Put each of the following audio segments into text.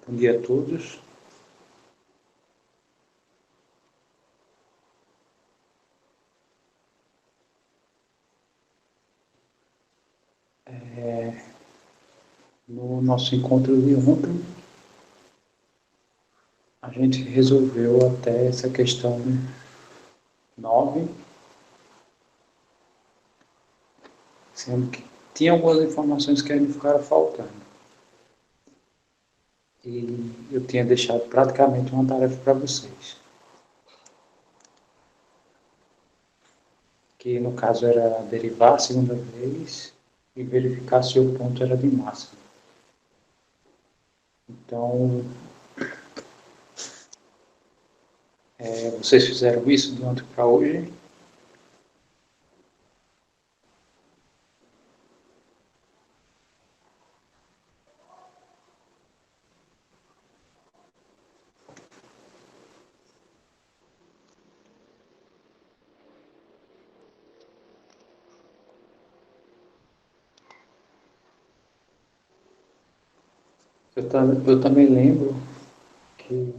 Bom dia a todos. No nosso encontro de ontem, a gente resolveu até essa questão 9, sendo que tinha algumas informações que ainda ficaram faltando. E eu tinha deixado praticamente uma tarefa para vocês, que no caso era derivar a segunda vez e verificar se o ponto era de máximo. Então, vocês fizeram isso de ontem para hoje. Eu também lembro que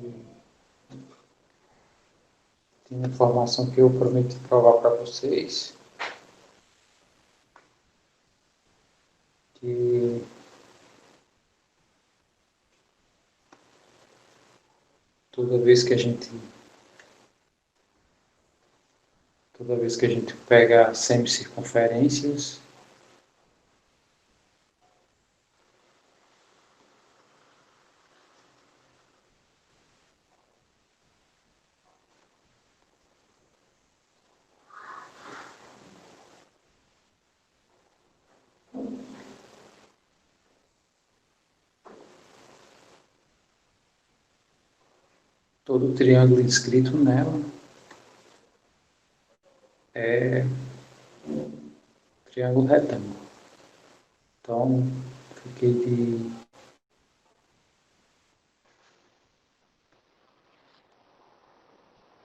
tinha informação que eu prometi provar para vocês, que toda vez que a gente pega semicircunferências, todo triângulo inscrito nela é triângulo retângulo. Então,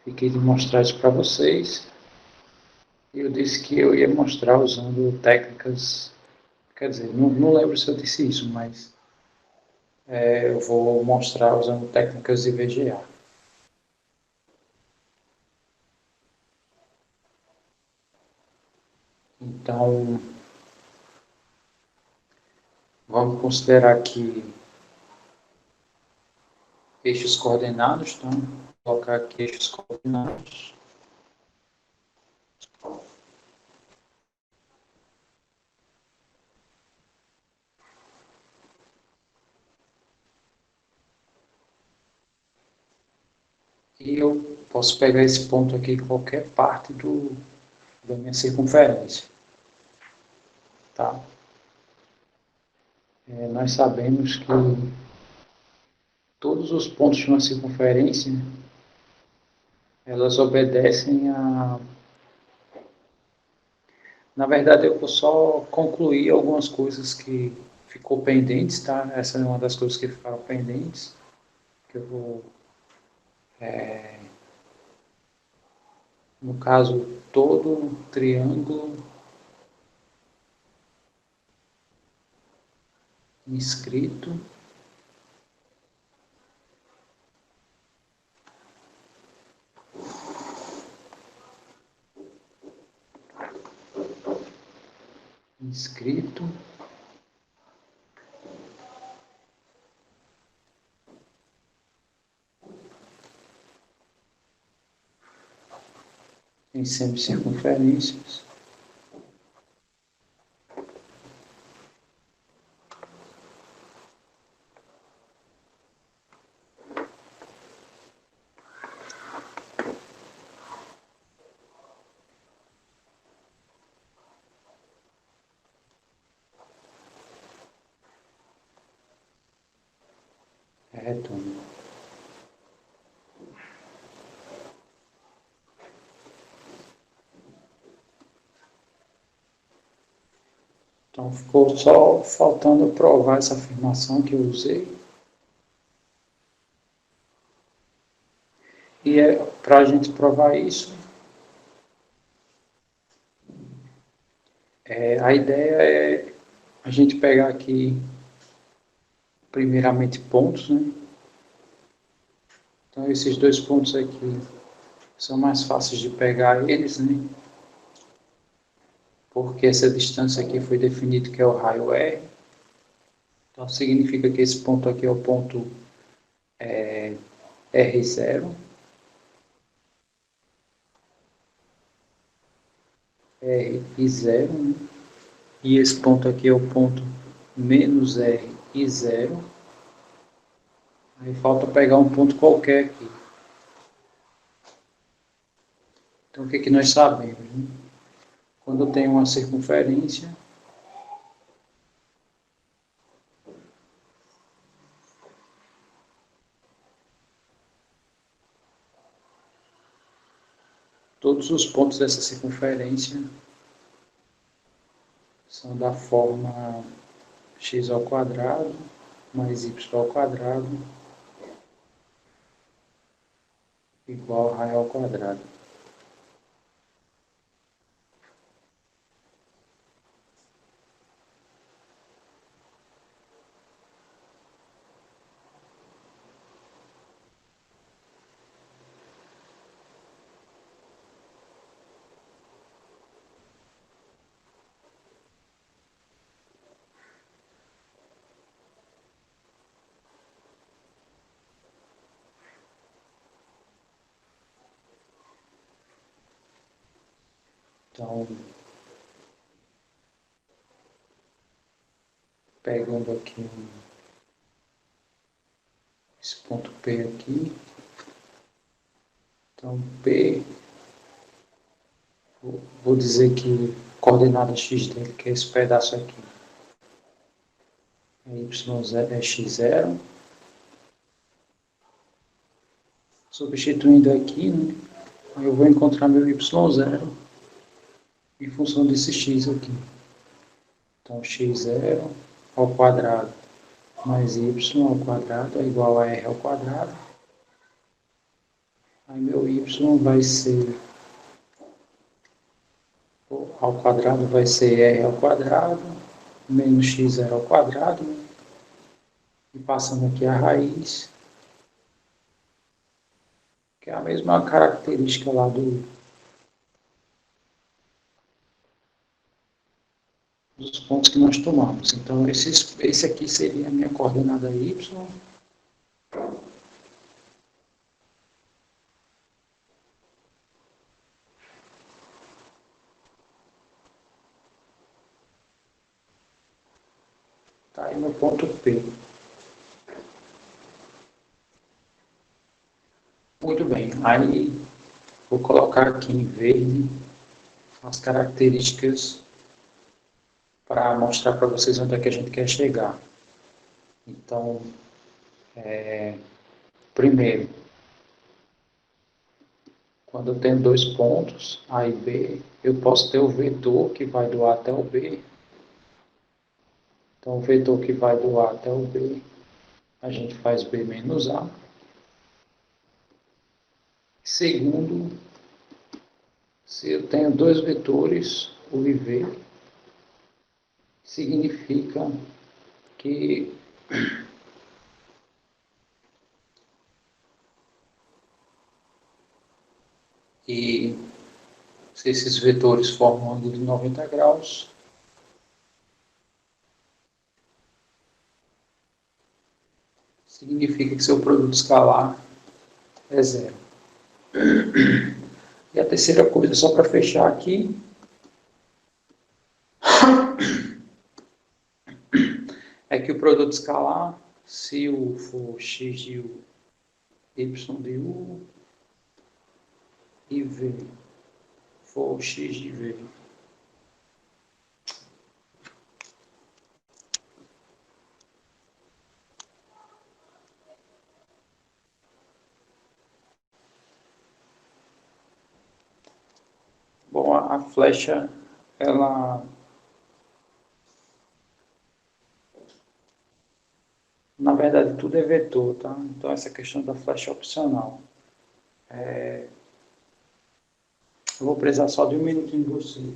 fiquei de mostrar isso para vocês. Eu disse que eu ia mostrar usando técnicas, quer dizer, não lembro se eu disse isso, mas eu vou mostrar usando técnicas de VGA. Então, vamos considerar que eixos coordenados, então, vou colocar aqui eixos coordenados. E eu posso pegar esse ponto aqui em qualquer parte da minha circunferência. Tá? Nós sabemos que todos os pontos de uma circunferência, elas obedecem a... Na verdade, eu vou só concluir algumas coisas que ficou pendentes, tá? Essa é uma das coisas que ficaram pendentes, que eu vou... no caso, todo triângulo inscrito em semicircunferências é retângulo. Então, ficou só faltando provar essa afirmação que eu usei. E para a gente provar isso, a ideia é a gente pegar aqui, primeiramente, pontos, né? Então, esses dois pontos aqui são mais fáceis de pegar eles, né? Porque essa distância aqui foi definido que é o raio R. Então, significa que esse ponto aqui é o ponto R0. R0, né? E esse ponto aqui é o ponto menos R0. Aí falta pegar um ponto qualquer aqui. Então, o que, que nós sabemos? Né? Quando eu tenho uma circunferência, todos os pontos dessa circunferência são da forma x ao quadrado mais y ao quadrado igual a raio ao quadrado. Então, pegando aqui esse ponto P aqui, então P, vou dizer que coordenada x dele, que é esse pedaço aqui, é y0, é x0. Substituindo aqui, né, eu vou encontrar meu y0 em função desse x aqui. Então, x0 ao quadrado mais y ao quadrado é igual a r ao quadrado. Aí meu y vai ser, ao quadrado vai ser r ao quadrado, menos x0 ao quadrado, né? E passando aqui a raiz, que é a mesma característica lá dos pontos que nós tomamos. Então, esse aqui seria a minha coordenada y. Tá aí no ponto P. Muito bem. Aí, vou colocar aqui em verde as características para mostrar para vocês onde é que a gente quer chegar. Então, primeiro, quando eu tenho dois pontos, A e B, eu posso ter o vetor que vai do A até o B. Então, o vetor que vai do A até o B, a gente faz B menos A. Segundo, se eu tenho dois vetores, U e V, significa que se esses vetores formam um ângulo de 90 graus, significa que seu produto escalar é zero. E a terceira coisa, só para fechar aqui, é que o produto escalar, se U for x de U, y de U, e V for x de V. Bom, a flecha, ela, na verdade, tudo é vetor, tá? Então, essa questão da flecha é opcional. Eu vou precisar só de um minutinho de você.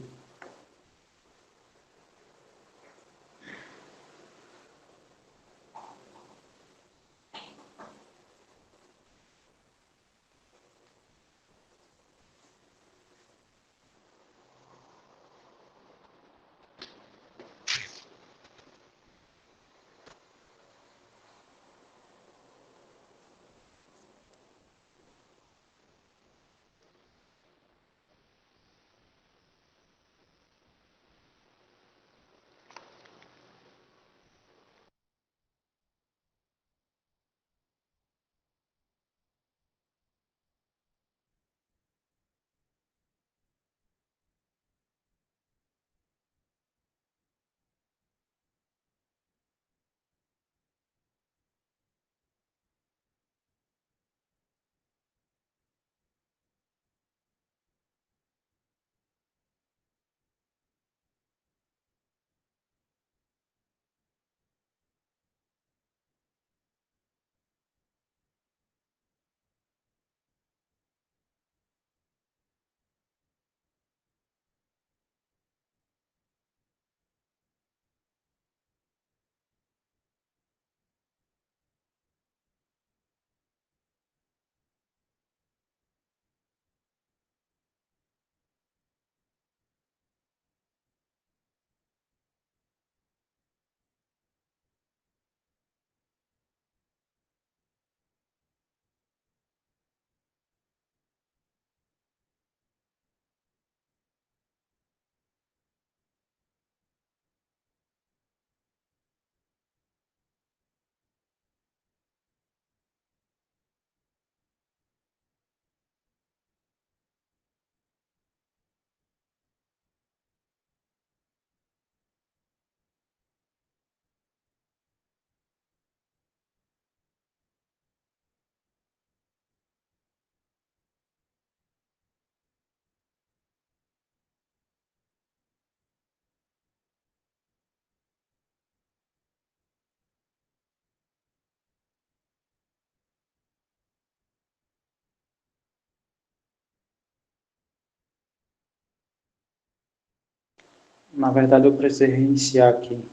Na verdade, eu precisei reiniciar aqui.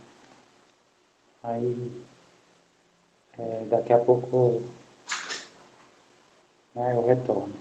Aí, daqui a pouco, né, eu retorno.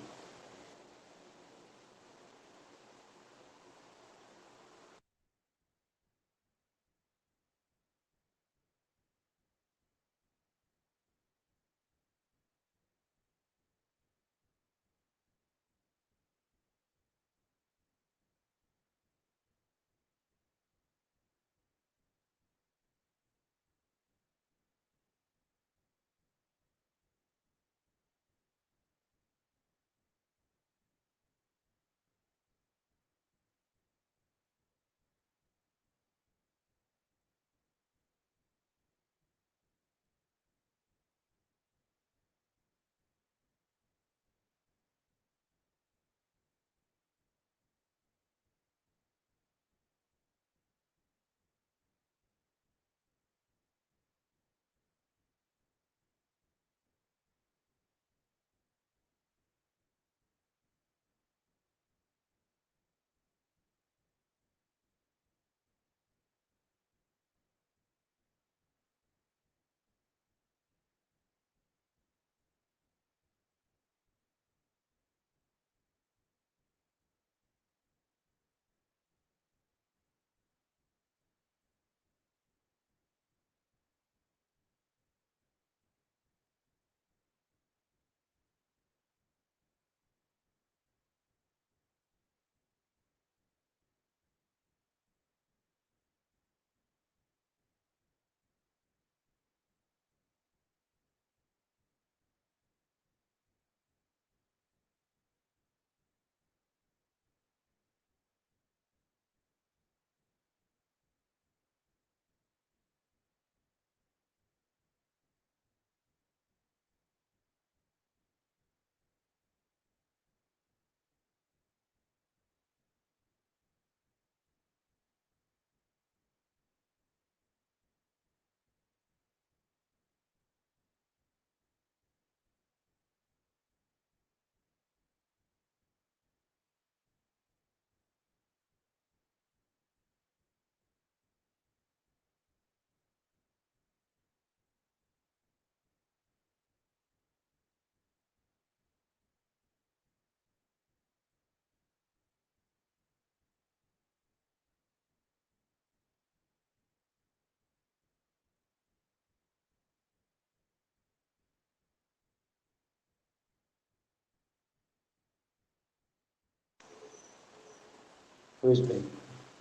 Pois bem,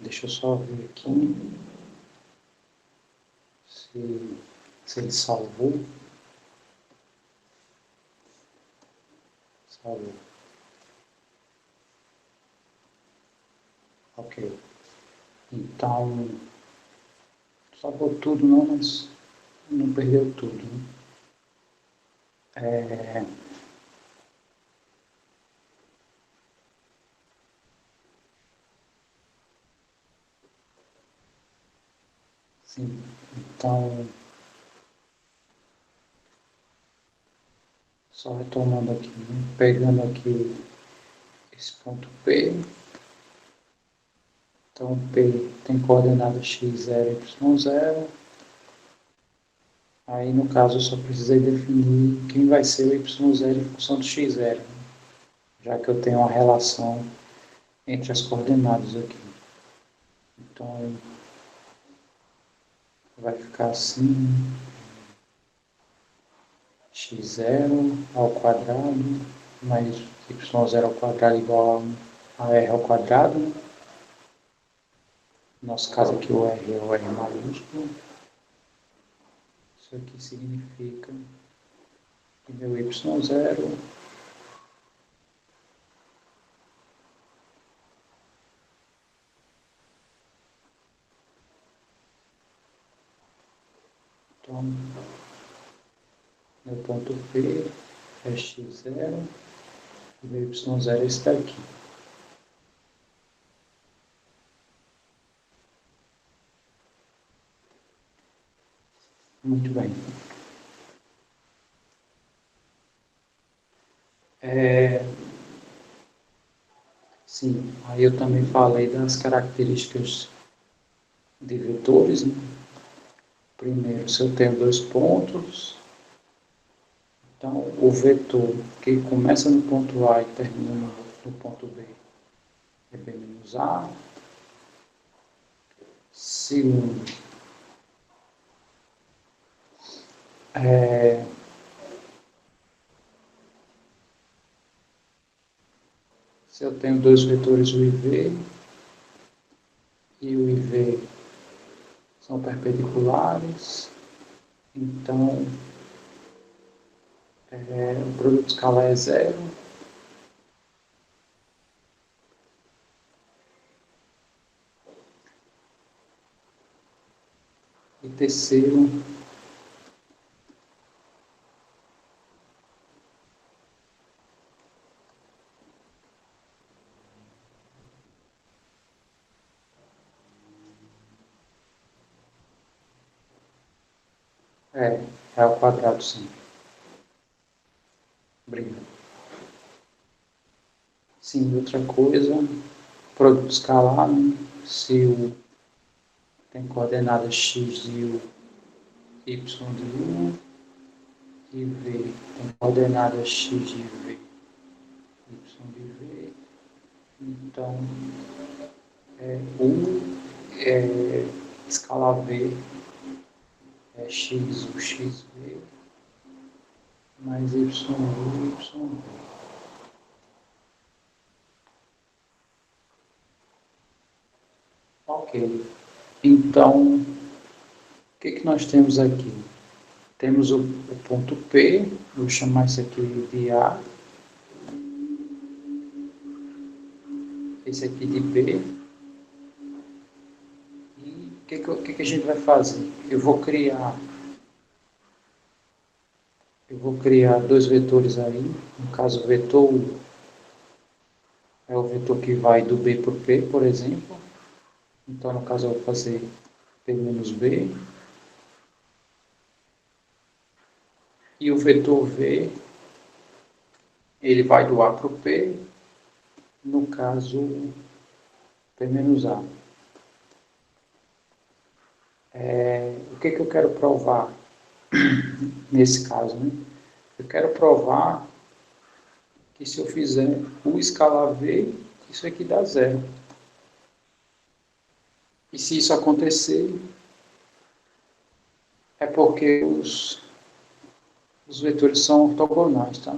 deixa eu só ver aqui se, se ele salvou. Salvou. Ok. Então, salvou tudo não, mas não perdeu tudo, né? É, sim. Então, só retomando aqui, né? Pegando aqui esse ponto P. Então, P tem coordenada x0, y0. Aí, no caso, eu só precisei definir quem vai ser o y0 em função do x0, né? Já que eu tenho uma relação entre as coordenadas aqui. Então, vai ficar assim, x0 ao quadrado mais y0 ao quadrado igual a r ao quadrado. No nosso caso aqui o r é o r maiúsculo. Isso aqui significa que meu y0 então, meu ponto P é x0 e meu y0 é esse daqui. Muito bem. Sim, aí eu também falei das características de vetores, né? Primeiro, se eu tenho dois pontos, então o vetor que começa no ponto A e termina no ponto B é B menos A. Segundo, se eu tenho dois vetores, o IV e o IV são perpendiculares, então o produto escalar é zero. E terceiro, é ao quadrado, sim. Obrigado. Sim, outra coisa, produto escalar, né? Se o tem coordenada x de u, y de u, e v tem coordenada x de v, y de v, então u escalar v é x, u, x, v, mais y, u, y, v. Ok. Então, o que nós temos aqui? Temos o ponto P, vou chamar isso aqui de A, esse aqui de B. E o que a gente vai fazer? Eu vou criar dois vetores aí. No caso, o vetor U é o vetor que vai do B para o P, por exemplo. Então, no caso, eu vou fazer P menos B. E o vetor V, ele vai do A para o P, no caso, P menos A. O que eu quero provar nesse caso? Né? Eu quero provar que se eu fizer U escalar V, isso aqui dá zero. E se isso acontecer, é porque os vetores são ortogonais, tá?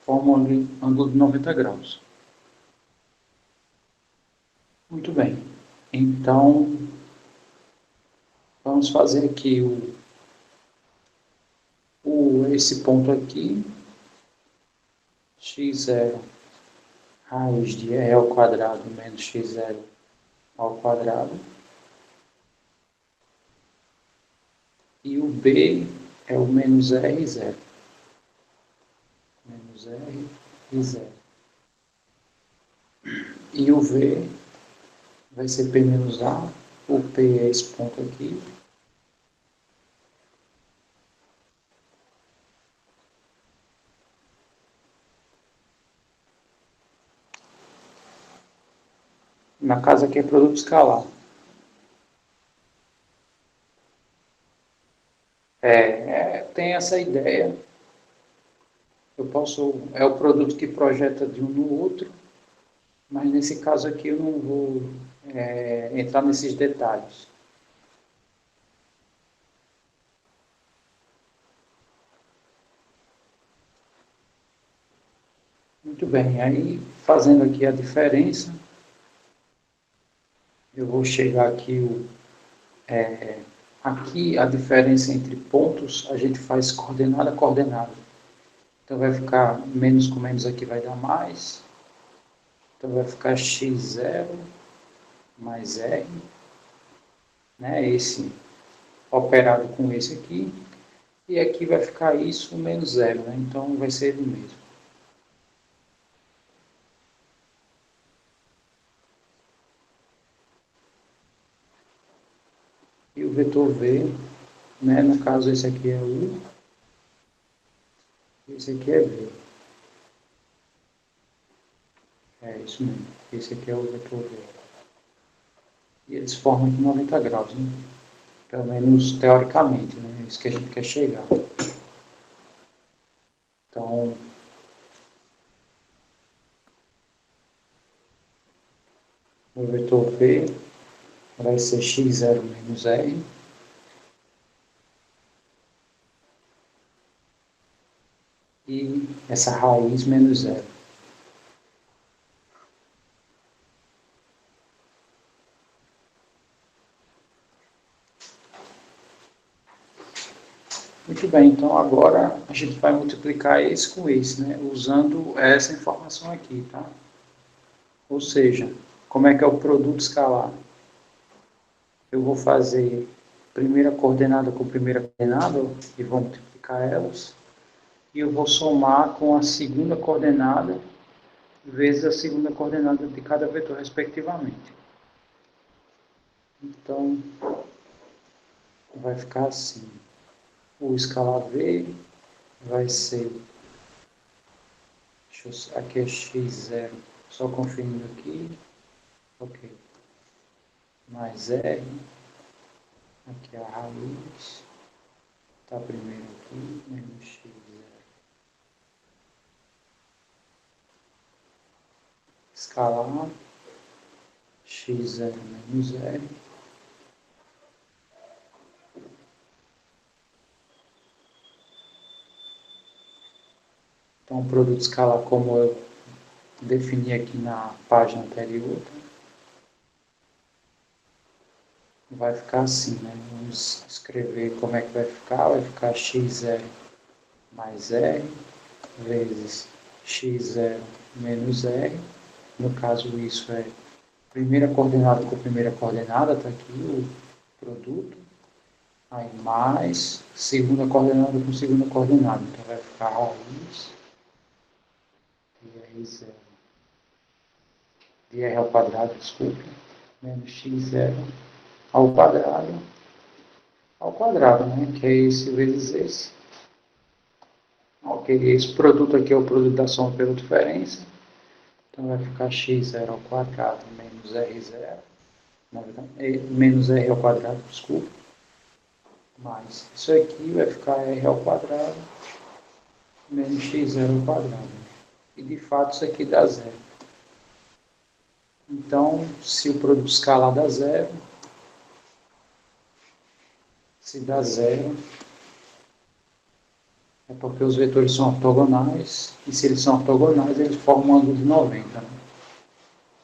Formam um ângulo de 90 graus. Muito bem. Então, vamos fazer aqui esse ponto aqui, x0 raiz de e ao quadrado menos x0 ao quadrado. E o b é o menos r0. Menos r e 0. E o v vai ser p menos a. O p é esse ponto aqui. Na casa aqui é produto escalar. Tem essa ideia. É o produto que projeta de um no outro, mas nesse caso aqui eu não vou entrar nesses detalhes. Muito bem, aí fazendo aqui a diferença, eu vou chegar aqui, aqui a diferença entre pontos, a gente faz coordenada a coordenada. Então vai ficar menos com menos aqui vai dar mais, então vai ficar x0 mais r, né, esse operado com esse aqui, e aqui vai ficar isso menos zero, né, então vai ser ele mesmo. E o vetor v, né, no caso esse aqui é u, esse aqui é v. É isso mesmo, esse aqui é o vetor v. e eles formam aqui 90 graus, né? Pelo menos teoricamente, né? É isso que a gente quer chegar. Então, o vetor P vai ser x0 menos r, e essa raiz menos zero. Muito bem, então agora a gente vai multiplicar esse com esse, né? Usando essa informação aqui, tá? Ou seja, como é que é o produto escalar? Eu vou fazer primeira coordenada com primeira coordenada e vou multiplicar elas. E eu vou somar com a segunda coordenada vezes a segunda coordenada de cada vetor, respectivamente. Então, vai ficar assim. O escalar V vai ser, aqui é x0, só conferindo aqui, ok, mais R, aqui é a raiz, está primeiro aqui, menos x0. Escalar, x0 menos R, então o produto escalar como eu defini aqui na página anterior, vai ficar assim, né? Vamos escrever como é que vai ficar x0 mais R vezes x0 menos R, no caso isso é primeira coordenada com primeira coordenada, está aqui o produto, aí mais segunda coordenada com segunda coordenada, então vai ficar raiz de R0, de R ao quadrado, desculpe, menos x0 ao quadrado, né, que é esse vezes esse. Ok, esse produto aqui é o produto da soma pela diferença, então vai ficar x0 ao quadrado menos r0, menos r ao quadrado, desculpa, mais isso aqui vai ficar r ao quadrado menos x0 ao quadrado. E de fato isso aqui dá zero. Então, se o produto escalar dá zero, se dá zero, é porque os vetores são ortogonais, e se eles são ortogonais, eles formam um ângulo de 90. Né?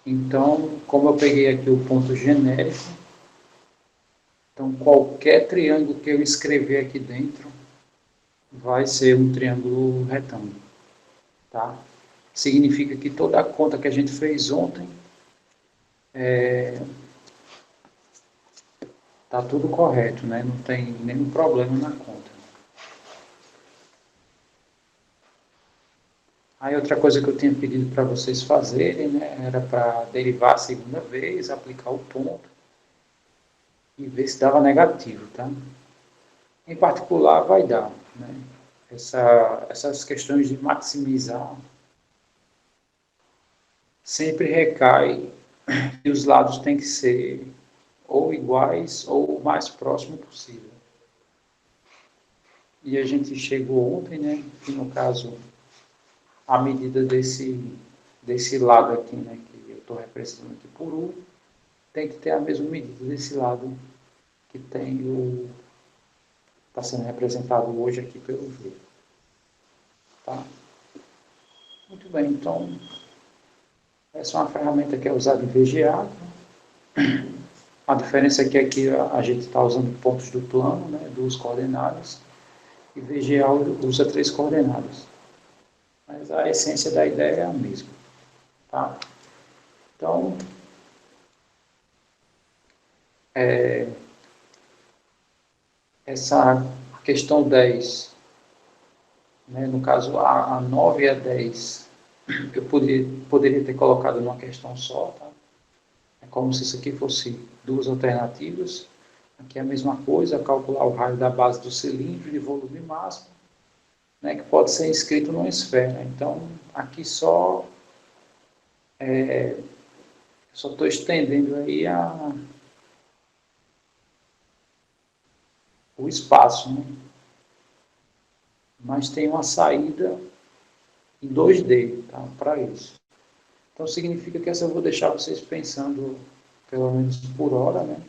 Então, como eu peguei aqui o ponto genérico, então qualquer triângulo que eu escrever aqui dentro vai ser um triângulo retângulo. Tá? Significa que toda a conta que a gente fez ontem está tudo correto, né? Não tem nenhum problema na conta. Aí outra coisa que eu tinha pedido para vocês fazerem, né, era para derivar a segunda vez, aplicar o ponto e ver se dava negativo, tá? Em particular vai dar, né? Essas questões de maximizar sempre recai que os lados têm que ser ou iguais ou o mais próximo possível. E a gente chegou ontem, né, que no caso a medida desse lado aqui, né, que eu estou representando aqui por U, tem que ter a mesma medida desse lado que tem o está sendo representado hoje aqui pelo V. Tá? Muito bem, então essa é uma ferramenta que é usada em VGA. A diferença é que aqui a gente está usando pontos do plano, né, 2 coordenadas, e VGA usa 3 coordenadas. Mas a essência da ideia é a mesma. Tá? Então, essa questão 10, né, no caso a 9 e a 10, eu poderia ter colocado numa questão só, tá? É como se isso aqui fosse duas alternativas. Aqui é a mesma coisa, calcular o raio da base do cilindro de volume máximo, né, que pode ser escrito numa esfera. Então, aqui só estou estendendo aí o espaço, né? Mas tem uma saída em 2D, tá? Para isso. Então significa que essa eu vou deixar vocês pensando pelo menos por hora, né?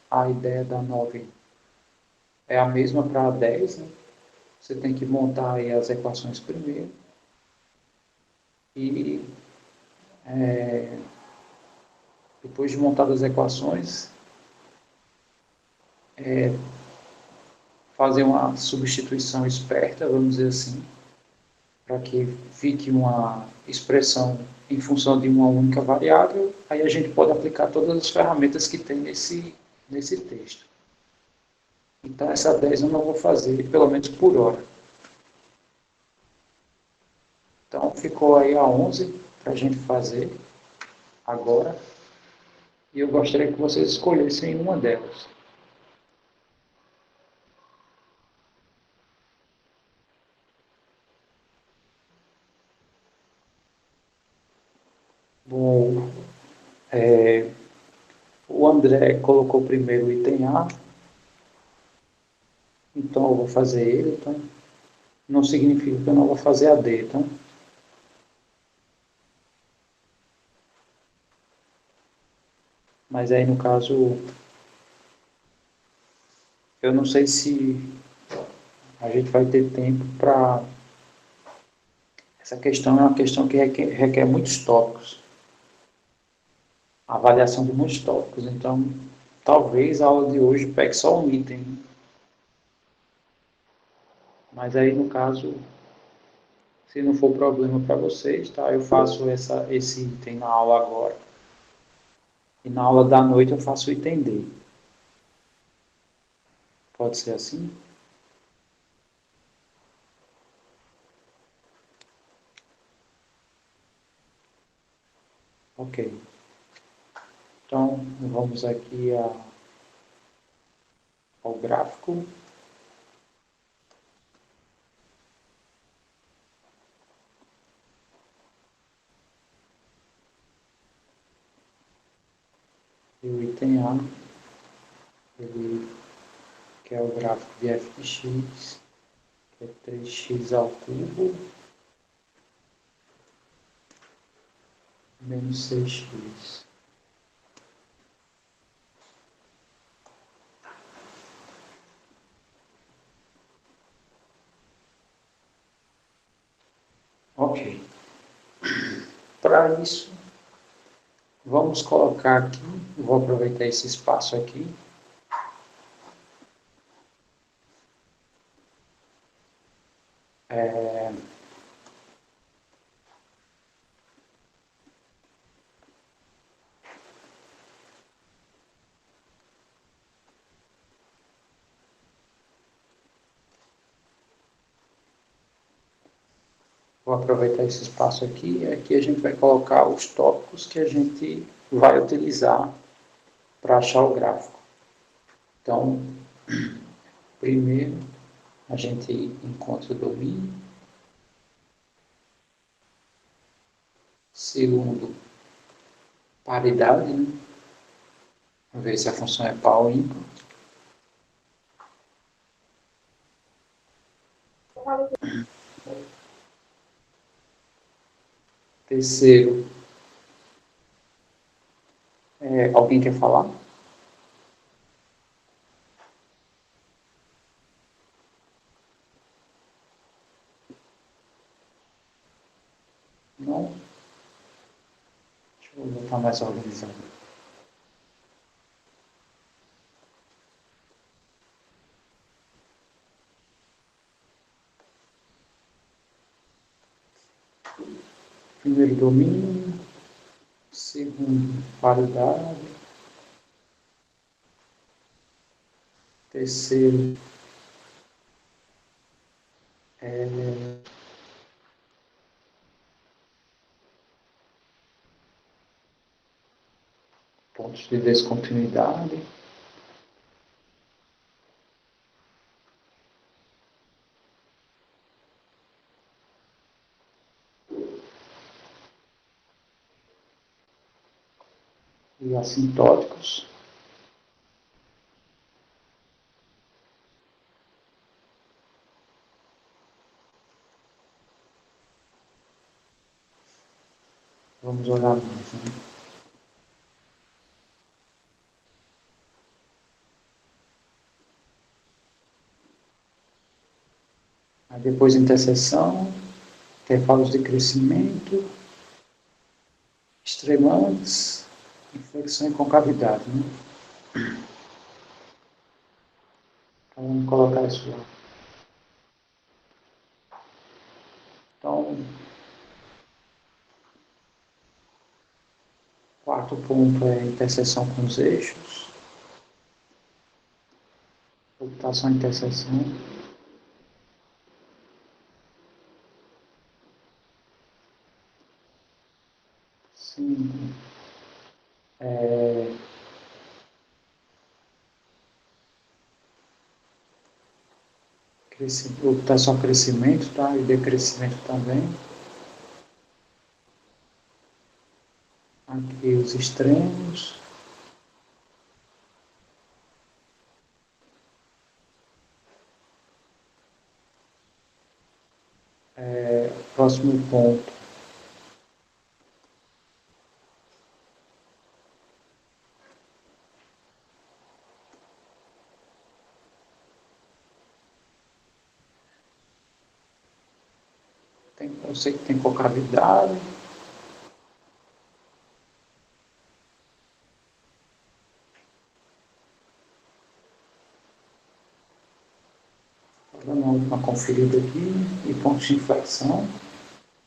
A ideia da 9 é a mesma para a 10, né? Você tem que montar aí as equações primeiro e depois de montar as equações, fazer uma substituição esperta, vamos dizer assim, para que fique uma expressão em função de uma única variável, aí a gente pode aplicar todas as ferramentas que tem nesse texto. Então, essa 10 eu não vou fazer, pelo menos por hora. Então, ficou aí a 11 para a gente fazer agora. E eu gostaria que vocês escolhessem uma delas. Bom, o André colocou primeiro o item A, então eu vou fazer ele. Então, não significa que eu não vou fazer a D. Então, mas aí, no caso, eu não sei se a gente vai ter tempo para... Essa questão é uma questão que requer muitos tópicos. A avaliação de muitos tópicos. Então, talvez a aula de hoje pegue só um item. Mas aí, no caso, se não for problema para vocês, tá? Eu faço esse item na aula agora. E na aula da noite eu faço o item D. Pode ser assim? Ok. Então, vamos aqui ao gráfico. E o item A, ele que é o gráfico de f de x, que é 3x ao cubo menos 6x. Ok. Para isso, vamos colocar aqui, vou aproveitar esse espaço aqui. Vou aproveitar esse espaço aqui e aqui a gente vai colocar os tópicos que a gente vai utilizar para achar o gráfico. Então, primeiro, a gente encontra o domínio. Segundo, paridade, né? Vamos ver se a função é par ou ímpar. Terceiro, alguém quer falar? Não? Deixa eu botar mais organizado. Primeiro, domínio. Segundo, paridade. Terceiro, pontos de descontinuidade. E assintóticos. Vamos olhar mais, né? Aí depois interseção, intervalos de crescimento, extremantes, inflexão e concavidade, né? Então vamos colocar isso lá. Então, quarto ponto é interseção com os eixos, ocultação e interseção. 5. Ocultação, crescimento, tá? E decrescimento também. Aqui os extremos. Próximo ponto. Eu sei que tem concavidade. Vou dar uma conferida aqui. E pontos de inflexão.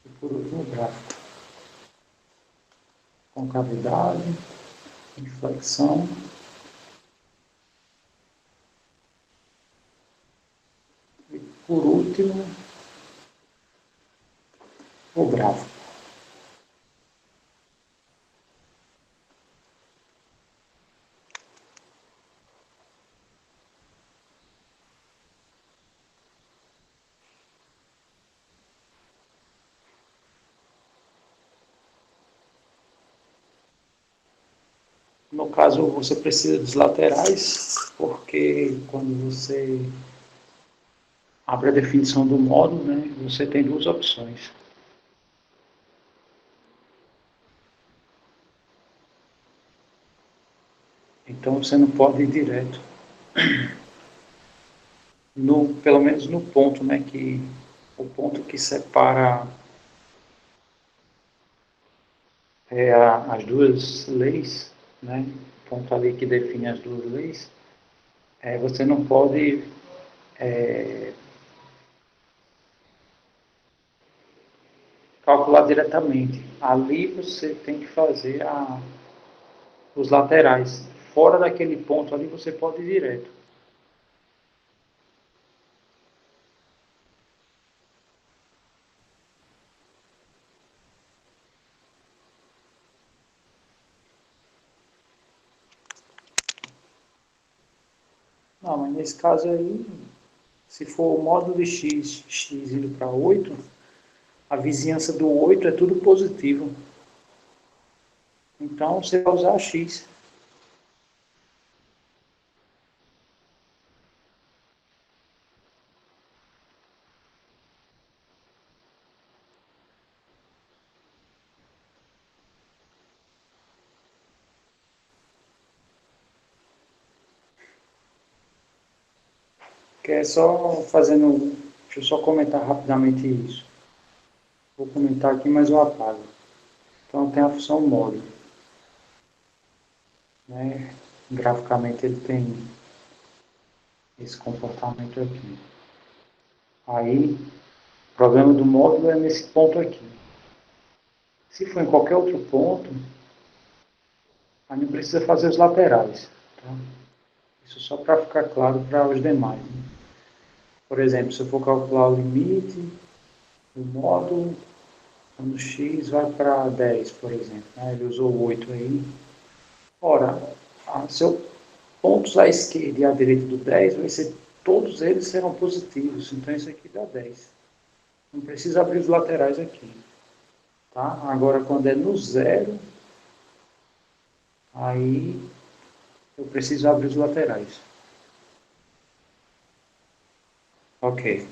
E por último, o gráfico. Concavidade, inflexão. E por último, o gráfico. No caso, você precisa dos laterais, porque quando você abre a definição do módulo, né, você tem duas opções. Então você não pode ir direto. Pelo menos no ponto, né, o ponto que separa as duas leis, né, o ponto ali que define as duas leis, você não pode calcular diretamente. Ali você tem que fazer os laterais. Fora daquele ponto ali você pode ir direto. Não, mas nesse caso aí, se for o módulo de x indo para 8, a vizinhança do 8 é tudo positivo. Então você vai usar x. Que é só fazendo. Deixa eu só comentar rapidamente isso. Vou comentar aqui, mas eu apago. Então tem a função módulo. Né? Graficamente ele tem esse comportamento aqui. Aí, o problema do módulo é nesse ponto aqui. Se for em qualquer outro ponto, aí não precisa fazer os laterais. Tá? Isso só para ficar claro para os demais. Né? Por exemplo, se eu for calcular o limite do módulo, quando x vai para 10, por exemplo. Né? Ele usou 8 aí. Ora, seus pontos à esquerda e à direita do 10, vai ser, todos eles serão positivos. Então isso aqui dá 10. Não precisa abrir os laterais aqui. Tá? Agora, quando é no zero, aí eu preciso abrir os laterais. Ok.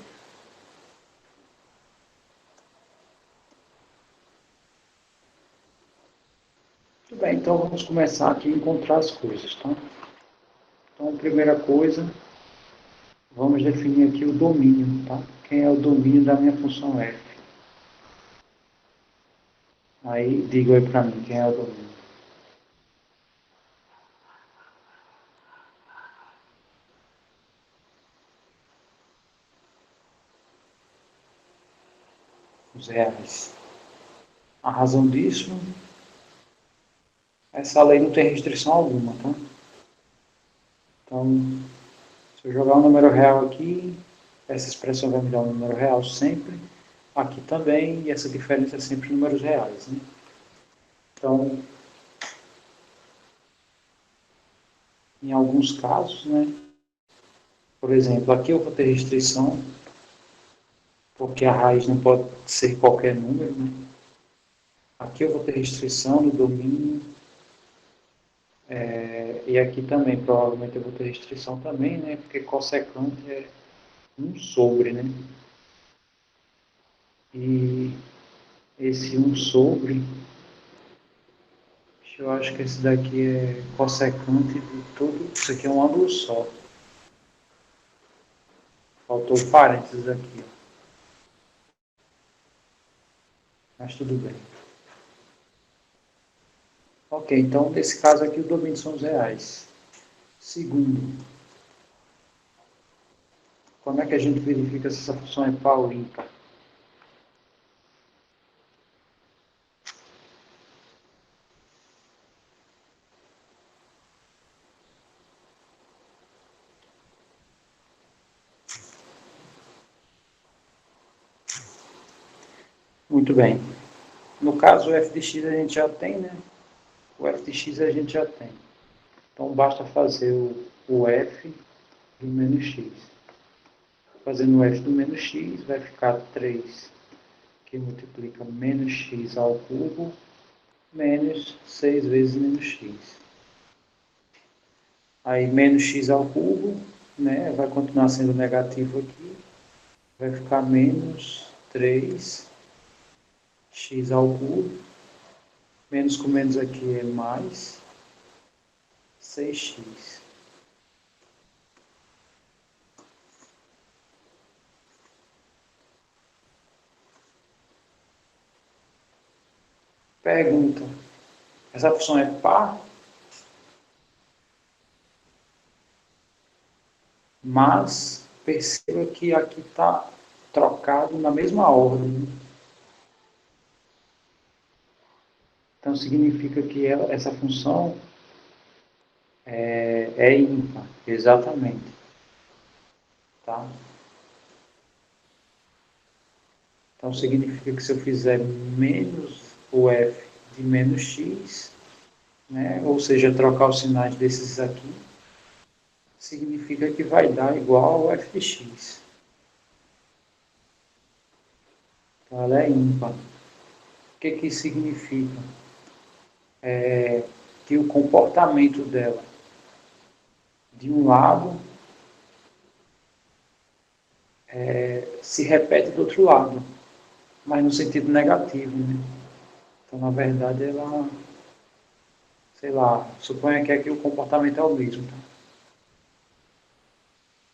Bem, então vamos começar aqui a encontrar as coisas, tá? Então, primeira coisa, vamos definir aqui o domínio, tá? Quem é o domínio da minha função f? Aí, diga aí para mim, quem é o domínio? Os reais. A razão disso, essa lei não tem restrição alguma, tá? Então, se eu jogar um número real aqui, essa expressão vai me dar um número real sempre. Aqui também, e essa diferença é sempre números reais, né? Então, em alguns casos, né? Por exemplo, aqui eu vou ter restrição, porque a raiz não pode ser qualquer número, né? Aqui eu vou ter restrição no domínio, e aqui também, provavelmente eu vou ter restrição também, né? Porque cossecante é 1 sobre, né? E esse 1 sobre, eu acho que esse daqui é cossecante de tudo, isso aqui é um ângulo só. Faltou parênteses aqui, ó. Mas tudo bem. Ok, então nesse caso aqui o domínio são os reais. Segundo, como é que a gente verifica se essa função é par ou ímpar? Muito bem. No caso, o f de x a gente já tem, né? O f de x a gente já tem. Então, basta fazer o f do menos x. Fazendo o f do menos x, vai ficar 3, que multiplica menos x ao cubo, menos 6 vezes menos x. Aí, menos x ao cubo, né? Vai continuar sendo negativo aqui. Vai ficar menos 3x ao cubo. Menos com menos aqui é mais 6x. Pergunta: essa função é par? Mas perceba que aqui está trocado na mesma ordem. Então significa que essa função é ímpar, exatamente. Tá? Então significa que se eu fizer menos o f de menos x, né, ou seja, trocar os sinais desses aqui, significa que vai dar igual ao f de x. Então ela é ímpar. O que que isso significa? Que o comportamento dela, de um lado, se repete do outro lado, mas no sentido negativo, né? Então, na verdade, ela, sei lá, suponha que aqui o comportamento é o mesmo. Tá?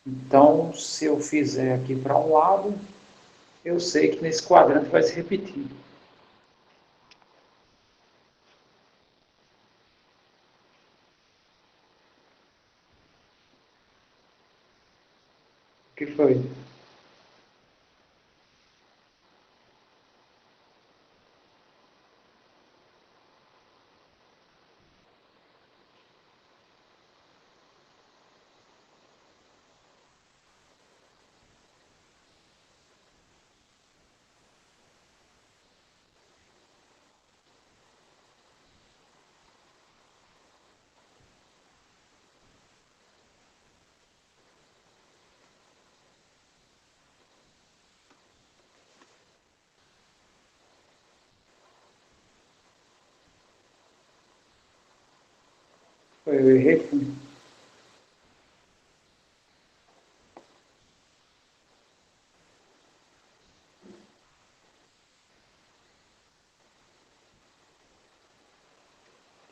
Então, se eu fizer aqui para um lado, eu sei que nesse quadrante vai se repetir. O que foi? Eu errei?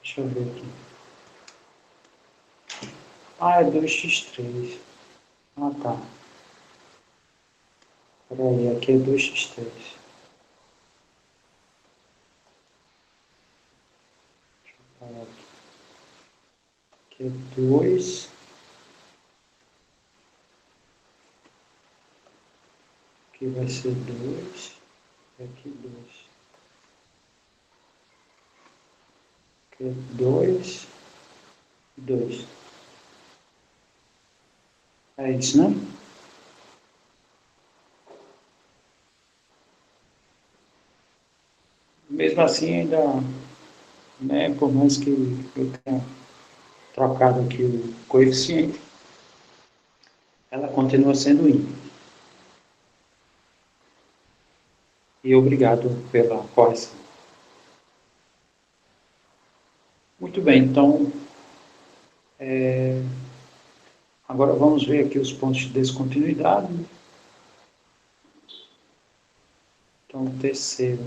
Deixa eu ver aqui. Ah, é 2x3. Ah, tá. Peraí, aqui é 2x3. Deixa eu falar aqui. Aqui é 2. Aqui vai ser 2. E aqui 2. Aqui é 2. 2. É isso, né? Mesmo assim, ainda, né, por mais que eu tenha trocado aqui o coeficiente, ela continua sendo ímpar. E obrigado pela correção. Muito bem, então, agora vamos ver aqui os pontos de descontinuidade. Então, terceiro.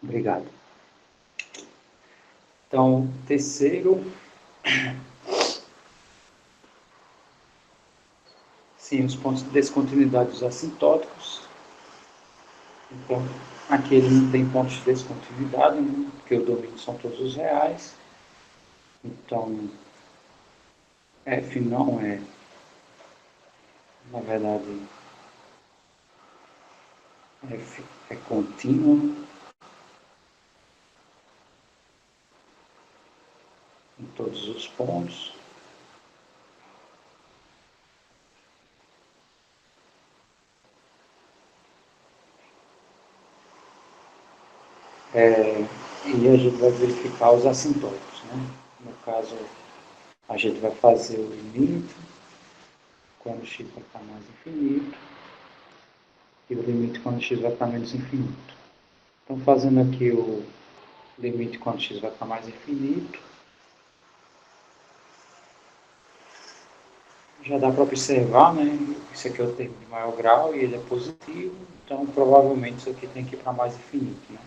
Obrigado. Então, terceiro, sim, os pontos de descontinuidade dos assintóticos. Então, aqui ele não tem pontos de descontinuidade, né? Porque o domínio são todos os reais. Então, F não é, na verdade, F é contínuo em todos os pontos. E a gente vai verificar os assintóticos, né? No caso, a gente vai fazer o limite quando x vai para mais infinito e o limite quando x vai para menos infinito. Então, fazendo aqui o limite quando x vai para mais infinito, já dá para observar, né? Isso aqui é o termo de maior grau e ele é positivo, então provavelmente isso aqui tem que ir para mais infinito, né?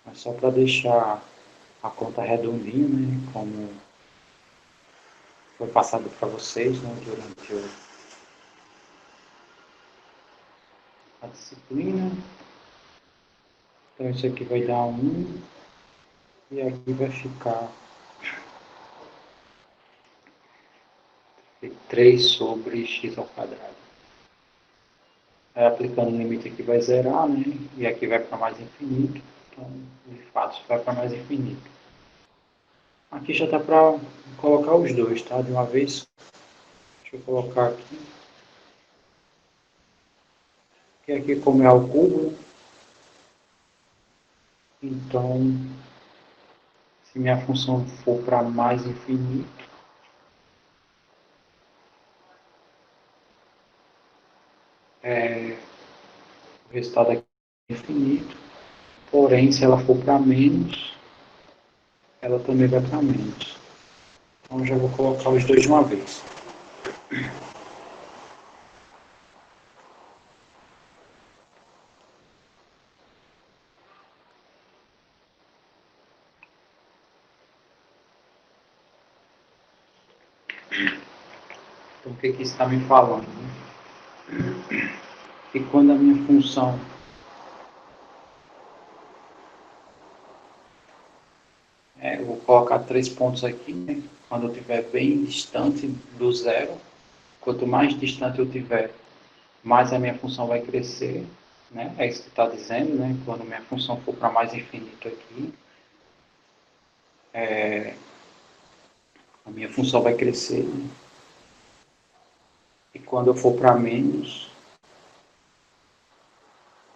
Mas só para deixar a conta redondinha, né? Como foi passado para vocês, né? Durante a disciplina. Então isso aqui vai dar 1 e aqui vai ficar 3 sobre x ao quadrado. Aí, aplicando o limite aqui vai zerar, né? E aqui vai para mais infinito. Então, de fato, isso vai para mais infinito. Aqui já dá para colocar os dois, tá? De uma vez. Deixa eu colocar aqui. Que aqui como é ao cubo, né? Então, se minha função for para mais infinito, o resultado aqui é infinito. Porém, se ela for para menos, ela também vai para menos. Então, já vou colocar os dois de uma vez. Então, o que isso está me falando? Né? Que quando a minha função eu vou colocar 3 pontos aqui, né? Quando eu estiver bem distante do zero, quanto mais distante eu tiver, mais a minha função vai crescer, né? É isso que está dizendo, né? Quando a minha função for para mais infinito aqui, a minha função vai crescer, né? E quando eu for para menos,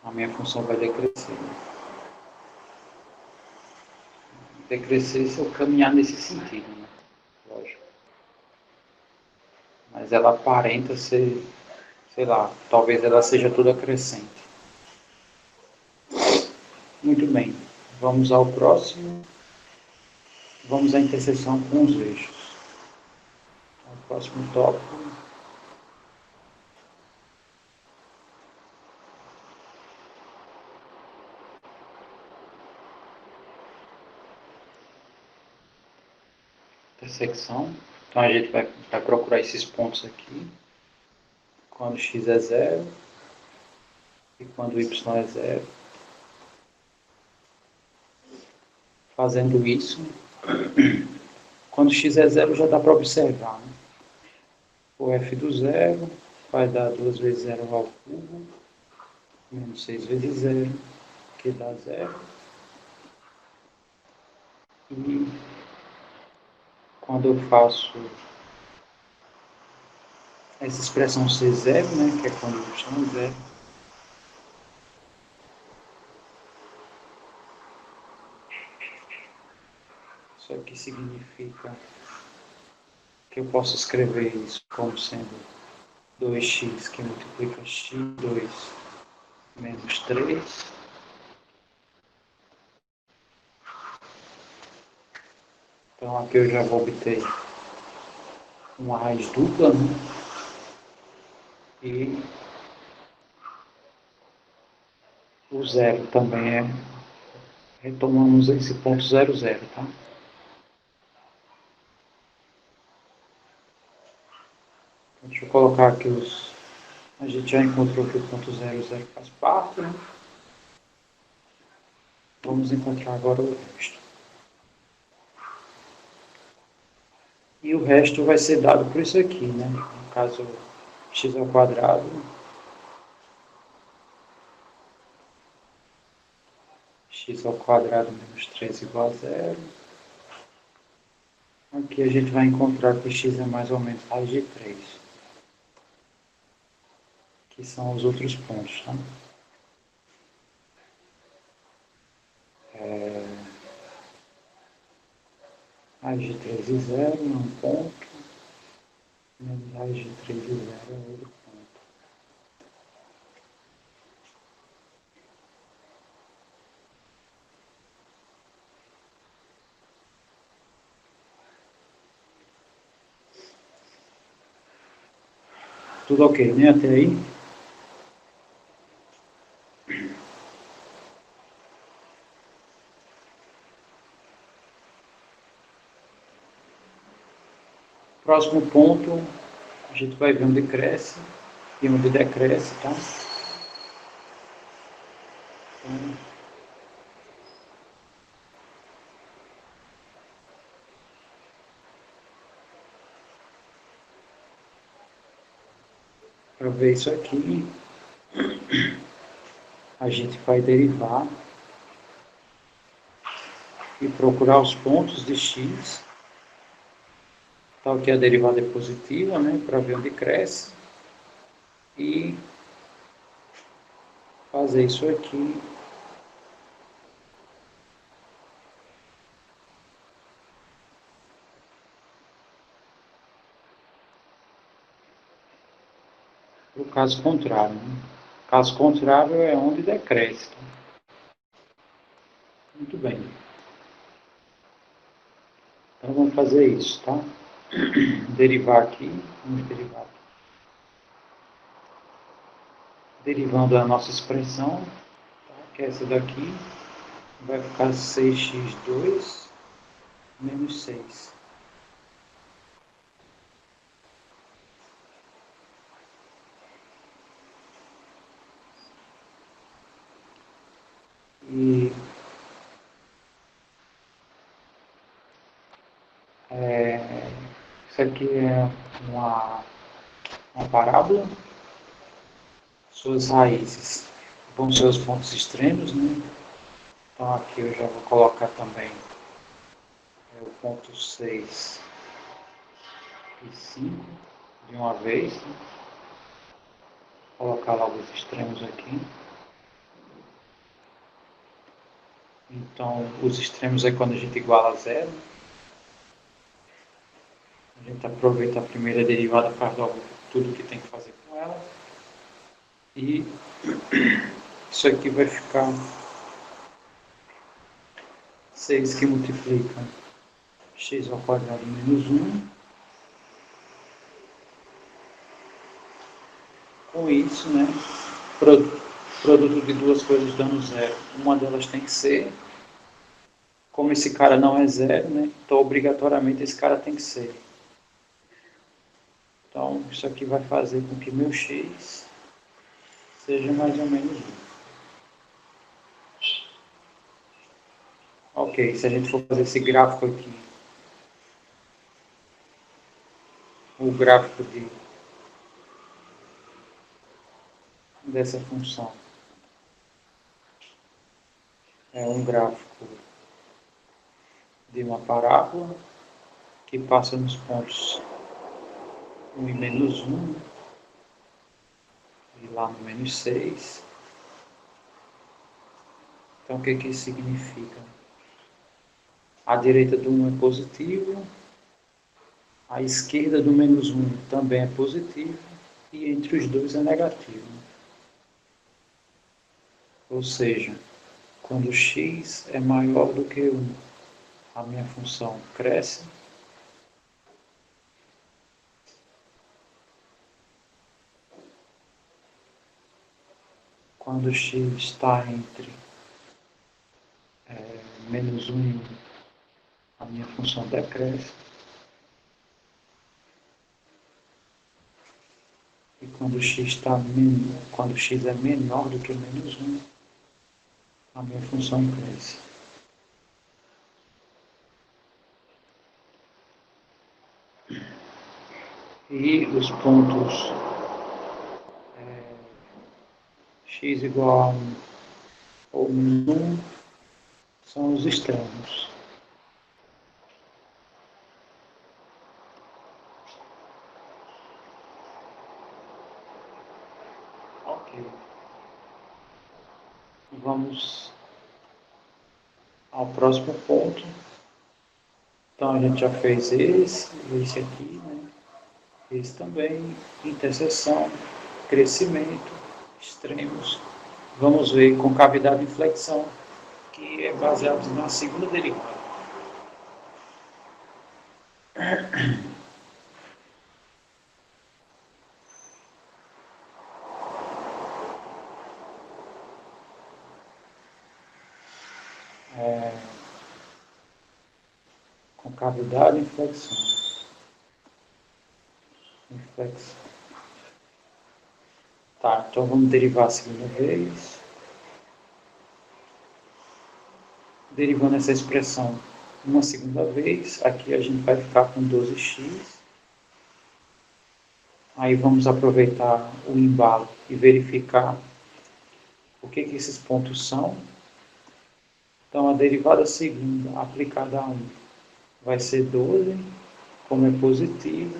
a minha função vai decrescer. Né? decrescer se eu caminhar nesse sentido, né? Lógico. Mas ela aparenta ser, sei lá, talvez ela seja toda crescente. Muito bem. Vamos ao próximo. Vamos à interseção com os eixos. O próximo tópico. Intersecção. Então a gente vai procurar esses pontos aqui. Quando x é zero e quando y é zero. Fazendo isso, quando x é zero já dá para observar, né? O f do zero vai dar 2 vezes zero ao cubo, menos 6 vezes zero, que dá zero. E quando eu faço essa expressão c zero, né, que é quando eu chamo zero, isso aqui significa que eu posso escrever isso como sendo 2x que multiplica x2 menos 3. Então aqui eu já vou obter uma raiz dupla, né? E o zero também é, retomamos esse ponto 0, 0, tá? Deixa eu colocar aqui os... A gente já encontrou que o ponto 0, 0 faz parte, né? Vamos encontrar agora o resto. E o resto vai ser dado por isso aqui, né? No caso, x ao quadrado x ao quadrado menos 3 igual a zero. Aqui a gente vai encontrar que x é mais ou menos raiz de 3. Que são os outros pontos, tá? Raiz de 3 e 0 é um ponto, menos raiz de 3 e 0 é outro ponto. Tudo ok, né? Até aí? Próximo ponto, a gente vai ver onde cresce e onde decresce, tá? Então, para ver isso aqui, a gente vai derivar e procurar os pontos de x, tal que a derivada é positiva, né? Para ver onde cresce. E fazer isso aqui para o caso contrário, né? Caso contrário é onde decresce. Muito bem. Então vamos fazer isso, tá? Derivar aqui, vamos derivar aqui. Derivando a nossa expressão, tá? Que é essa daqui, vai ficar 6x2 menos 6. E isso aqui é uma parábola. Suas raízes vão ser os pontos extremos, né? Então aqui eu já vou colocar também o ponto 6 e 5 de uma vez. Né? Colocar logo os extremos aqui. Então, os extremos é quando a gente iguala a zero. A gente aproveita a primeira derivada, faz logo tudo que tem que fazer com ela. E isso aqui vai ficar 6 que multiplica x ao quadrado menos 1. Com isso, né, produto de duas coisas dando zero. Uma delas tem que ser, como esse cara não é zero, né, então obrigatoriamente esse cara tem que ser. Então, isso aqui vai fazer com que meu x seja mais ou menos 1. Ok, se a gente for fazer esse gráfico aqui, o gráfico dessa função é um gráfico de uma parábola que passa nos pontos 1 e menos 1, e lá no menos 6. Então, o que isso significa? A direita do 1 é positivo, a esquerda do menos 1 também é positivo, e entre os dois é negativo. Ou seja, quando x é maior do que 1, a minha função cresce. Quando x está entre menos 1 e 1, a minha função decresce. E quando quando x é menor do que menos 1, a minha função cresce. E os pontos x igual a 1 ou menos 1 são os extremos. Ok. Vamos ao próximo ponto. Então a gente já fez esse aqui, né? Esse também, interseção, crescimento, extremos. Vamos ver concavidade e flexão, que é baseado na segunda derivada. Concavidade e flexão. Inflexão. Tá, então vamos derivar a segunda vez. Derivando essa expressão uma segunda vez, aqui a gente vai ficar com 12x. Aí vamos aproveitar o embalo e verificar o que esses pontos são. Então, a derivada segunda aplicada a 1 vai ser 12, como é positivo,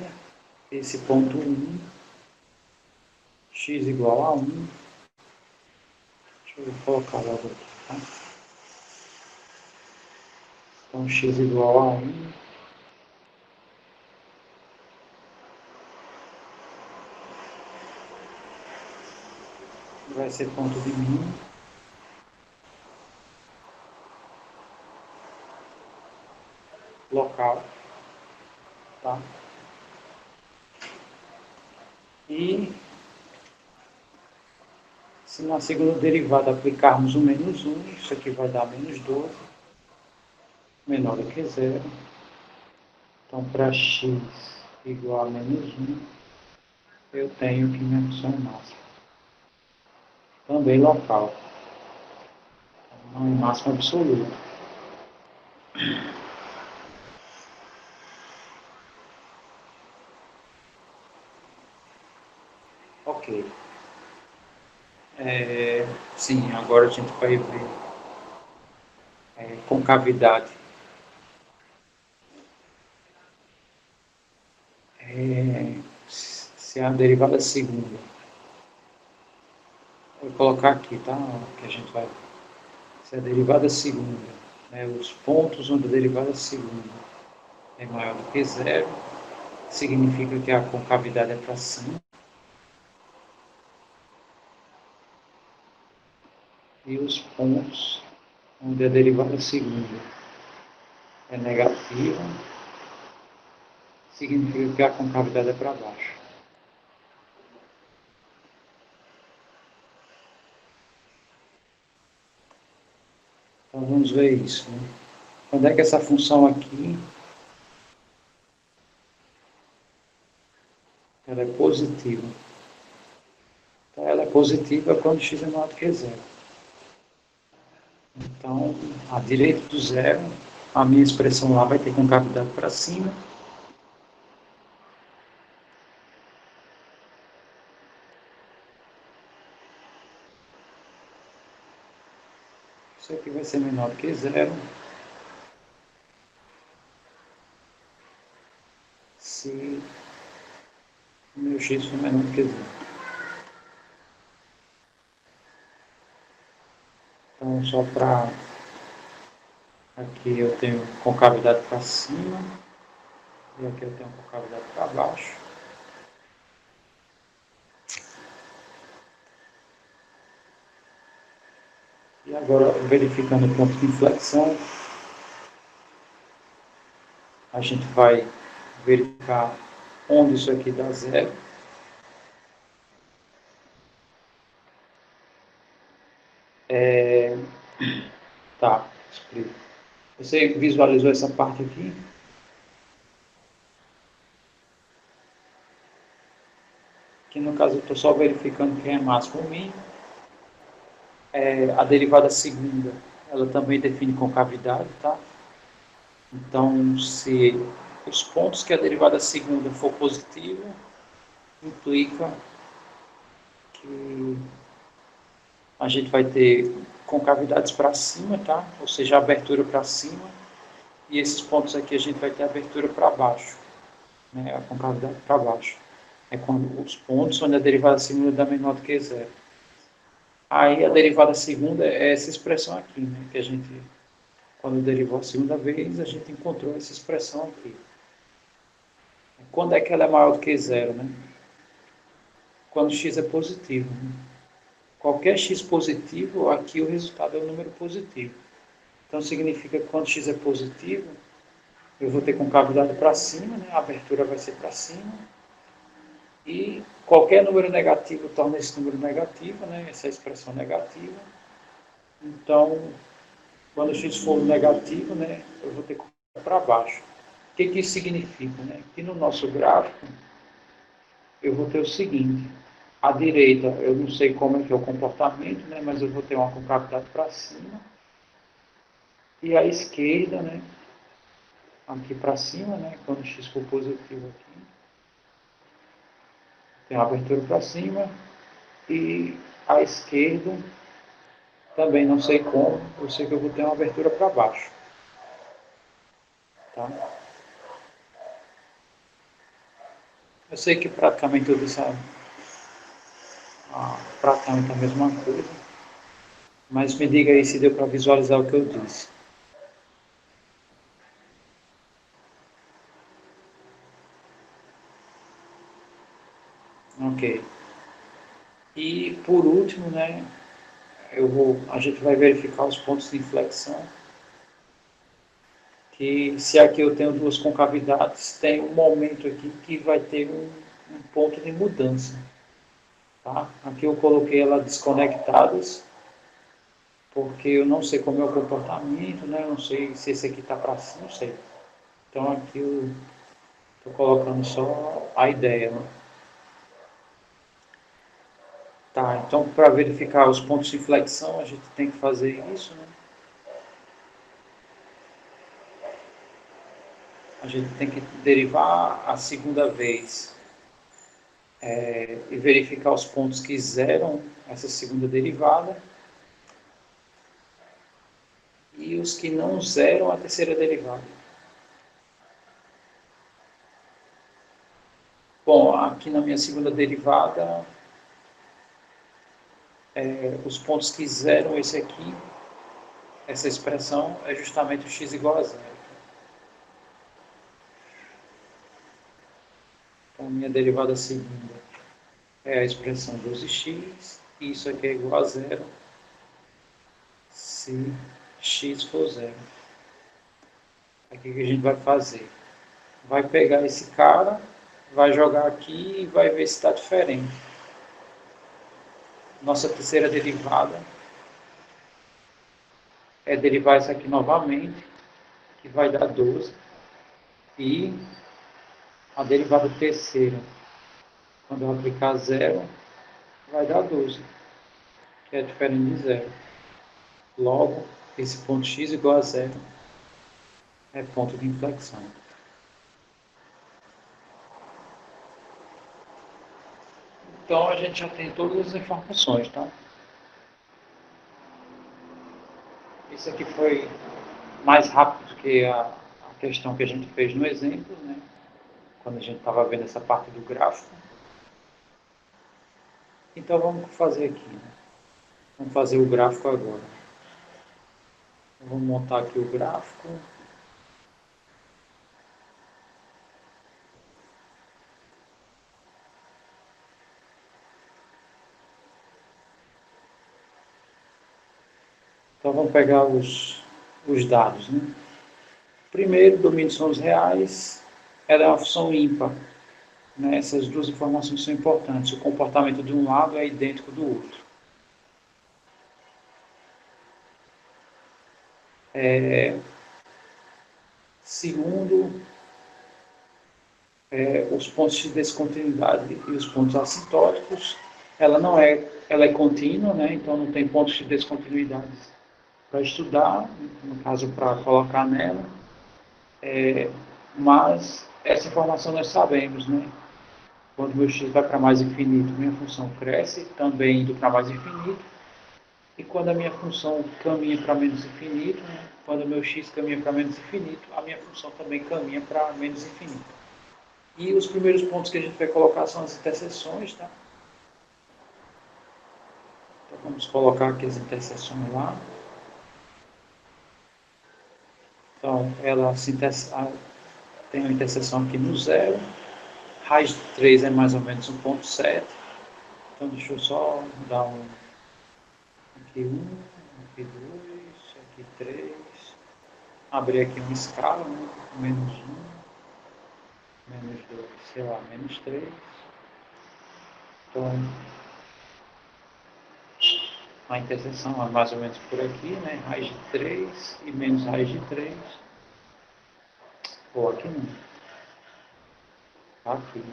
esse ponto 1, x igual a 1. Deixa eu colocar logo aqui, tá? Então, x igual a 1. Vai ser ponto de mínimo. Local, tá? E se na segunda derivada aplicarmos o menos 1, isso aqui vai dar menos 12, menor do que zero. Então, para x igual a menos 1, eu tenho que minha função máxima. Também local, não é máximo absoluto. Ok. Sim, agora a gente vai ver concavidade. Se a derivada segunda, vou colocar aqui, tá? Que a gente vai ver. Se a derivada segunda, né, os pontos onde a derivada segunda é maior do que zero, significa que a concavidade é para cima. E os pontos onde a derivada segunda é negativa, significa que a concavidade é para baixo. Então vamos ver isso, né? Quando é que essa função aqui ela é positiva? Então ela é positiva quando x é maior do que zero. Então, à direita do zero, a minha expressão lá vai ter concavidade para cima. Isso aqui vai ser menor do que zero. Se o meu x for menor do que zero. Então, só para... Aqui eu tenho concavidade para cima. E aqui eu tenho concavidade para baixo. E agora, verificando o ponto de inflexão, a gente vai verificar onde isso aqui dá zero. Tá, explico. Você visualizou essa parte aqui? Que no caso eu estou só verificando quem é máximo ou mínimo. A derivada segunda, ela também define concavidade, tá? Então, se os pontos que a derivada segunda for positiva, implica que a gente vai ter concavidades para cima, tá? Ou seja, abertura para cima, e esses pontos aqui a gente vai ter abertura para baixo, né? A concavidade para baixo. É quando os pontos onde a derivada segunda dá menor do que zero. Aí a derivada segunda é essa expressão aqui, né? Que a gente, quando derivou a segunda vez, a gente encontrou essa expressão aqui. Quando é que ela é maior do que zero, né? Quando x é positivo, né? Qualquer x positivo, aqui o resultado é um número positivo. Então significa que quando x é positivo, eu vou ter concavidade para cima, né? A abertura vai ser para cima. E qualquer número negativo torna esse número negativo, né? Essa expressão negativa. Então, quando x for negativo, né? Eu vou ter concavidade para baixo. O que isso significa, né? Que no nosso gráfico, eu vou ter o seguinte: à direita, eu não sei como é que é o comportamento, né, mas eu vou ter uma concavidade para cima. E à esquerda, né, aqui para cima, né, quando x for positivo aqui, tem uma abertura para cima. E à esquerda, também não sei como, eu sei que eu vou ter uma abertura para baixo. Tá? Eu sei que praticamente eu disse praticamente a mesma coisa, mas me diga aí se deu para visualizar o que eu disse. Ok. E por último, né, a gente vai verificar os pontos de inflexão, que se aqui eu tenho duas concavidades, tem um momento aqui que vai ter um ponto de mudança. Tá? Aqui eu coloquei elas desconectadas, porque eu não sei como é o comportamento, né? Eu não sei se esse aqui está para cima, não sei. Então aqui eu estou colocando só a ideia. Né? Tá, então para verificar os pontos de inflexão, a gente tem que fazer isso, né? A gente tem que derivar a segunda vez e verificar os pontos que zeram essa segunda derivada e os que não zeram a terceira derivada. Bom, aqui na minha segunda derivada, os pontos que zeram esse aqui essa expressão é justamente o x igual a zero. Então, a minha derivada segunda é a expressão 12x, e isso aqui é igual a zero se x for zero. Aqui o que a gente vai fazer? Vai pegar esse cara, vai jogar aqui e vai ver se está diferente. Nossa terceira derivada é derivar isso aqui novamente, que vai dar 12. E a derivada terceira, quando eu aplicar zero, vai dar 12, que é diferente de zero. Logo, esse ponto x igual a zero é ponto de inflexão. Então, a gente já tem todas as informações, tá? Isso aqui foi mais rápido do que a questão que a gente fez no exemplo, né? Quando a gente estava vendo essa parte do gráfico. Então, vamos fazer aqui, né? Vamos fazer o gráfico agora. Então, vamos montar aqui o gráfico. Então, vamos pegar os dados, né? Primeiro, domínio são os reais, ela é uma função ímpar. Né? Essas duas informações são importantes. O comportamento de um lado é idêntico do outro. Segundo, os pontos de descontinuidade e os pontos assintóticos, ela é contínua, né? Então não tem pontos de descontinuidade para estudar, no caso para colocar nela, mas essa informação nós sabemos, né? Quando meu x vai para mais infinito, minha função cresce, também indo para mais infinito, e quando a minha função caminha para menos infinito, né? Quando o meu x caminha para menos infinito, a minha função também caminha para menos infinito. E os primeiros pontos que a gente vai colocar são as interseções, tá? Então vamos colocar aqui as interseções lá. Então ela tem uma interseção aqui no zero. Raiz de 3 é mais ou menos 1,7. Então deixa eu só dar aqui 1, aqui 2, aqui 3. Abrir aqui uma escala, né? Menos 1, menos 2, sei lá, menos 3. Então a interseção é mais ou menos por aqui, né? Raiz de 3 e menos raiz de 3. Ou aqui não. Aqui.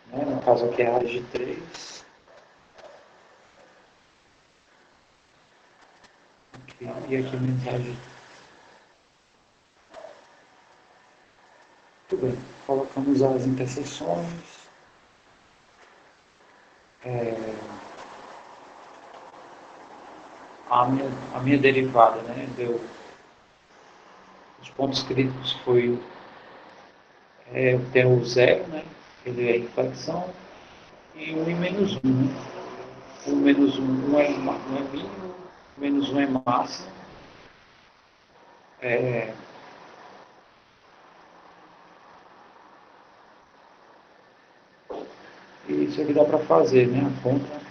Né? No caso aqui é raiz de 3. Aqui, e aqui menos raiz de 3. Tudo bem. Colocamos as interseções. A minha derivada, né? Os pontos críticos foi tem o zero, né? Ele é inflexão, e 1 e menos 1, né? 1 menos 1 é mínimo, menos 1 é máximo. E isso aqui dá para fazer, né? A conta,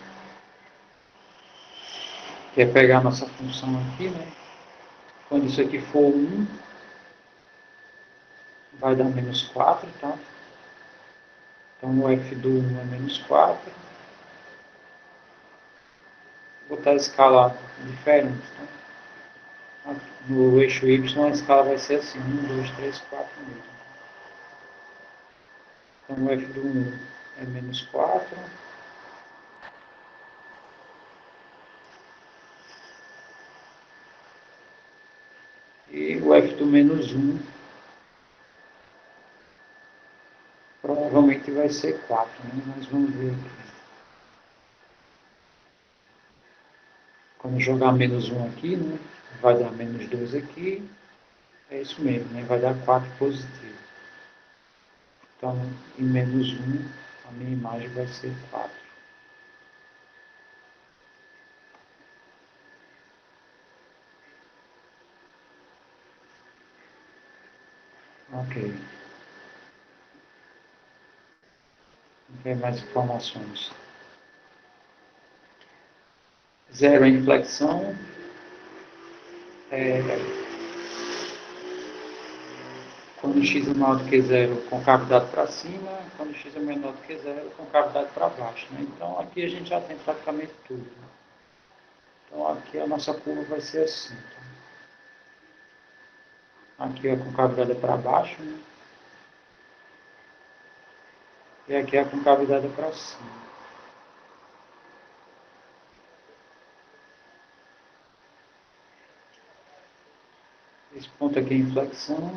que é pegar a nossa função aqui, né? Quando isso aqui for 1, vai dar menos 4, tá? Então o f do 1 é menos 4. Vou botar a escala diferente, tá? No eixo y a escala vai ser assim, 1, 2, 3, 4 mesmo. Então o f do 1 é menos 4. E o f do menos 1 provavelmente vai ser 4, né? Mas vamos ver aqui. Quando jogar menos 1 aqui, né? Vai dar menos 2 aqui. É isso mesmo, né? Vai dar 4 positivo. Então, em menos 1, a minha imagem vai ser 4. Ok. Não tem mais informações. Zero é inflexão. Quando x é maior do que zero, com cavidade para cima. Quando x é menor do que zero, com cavidade para baixo. Né? Então, aqui a gente já tem praticamente tudo. Então, aqui a nossa curva vai ser assim. Aqui a concavidade é para baixo, né? E aqui a concavidade é para cima. Esse ponto aqui é inflexão.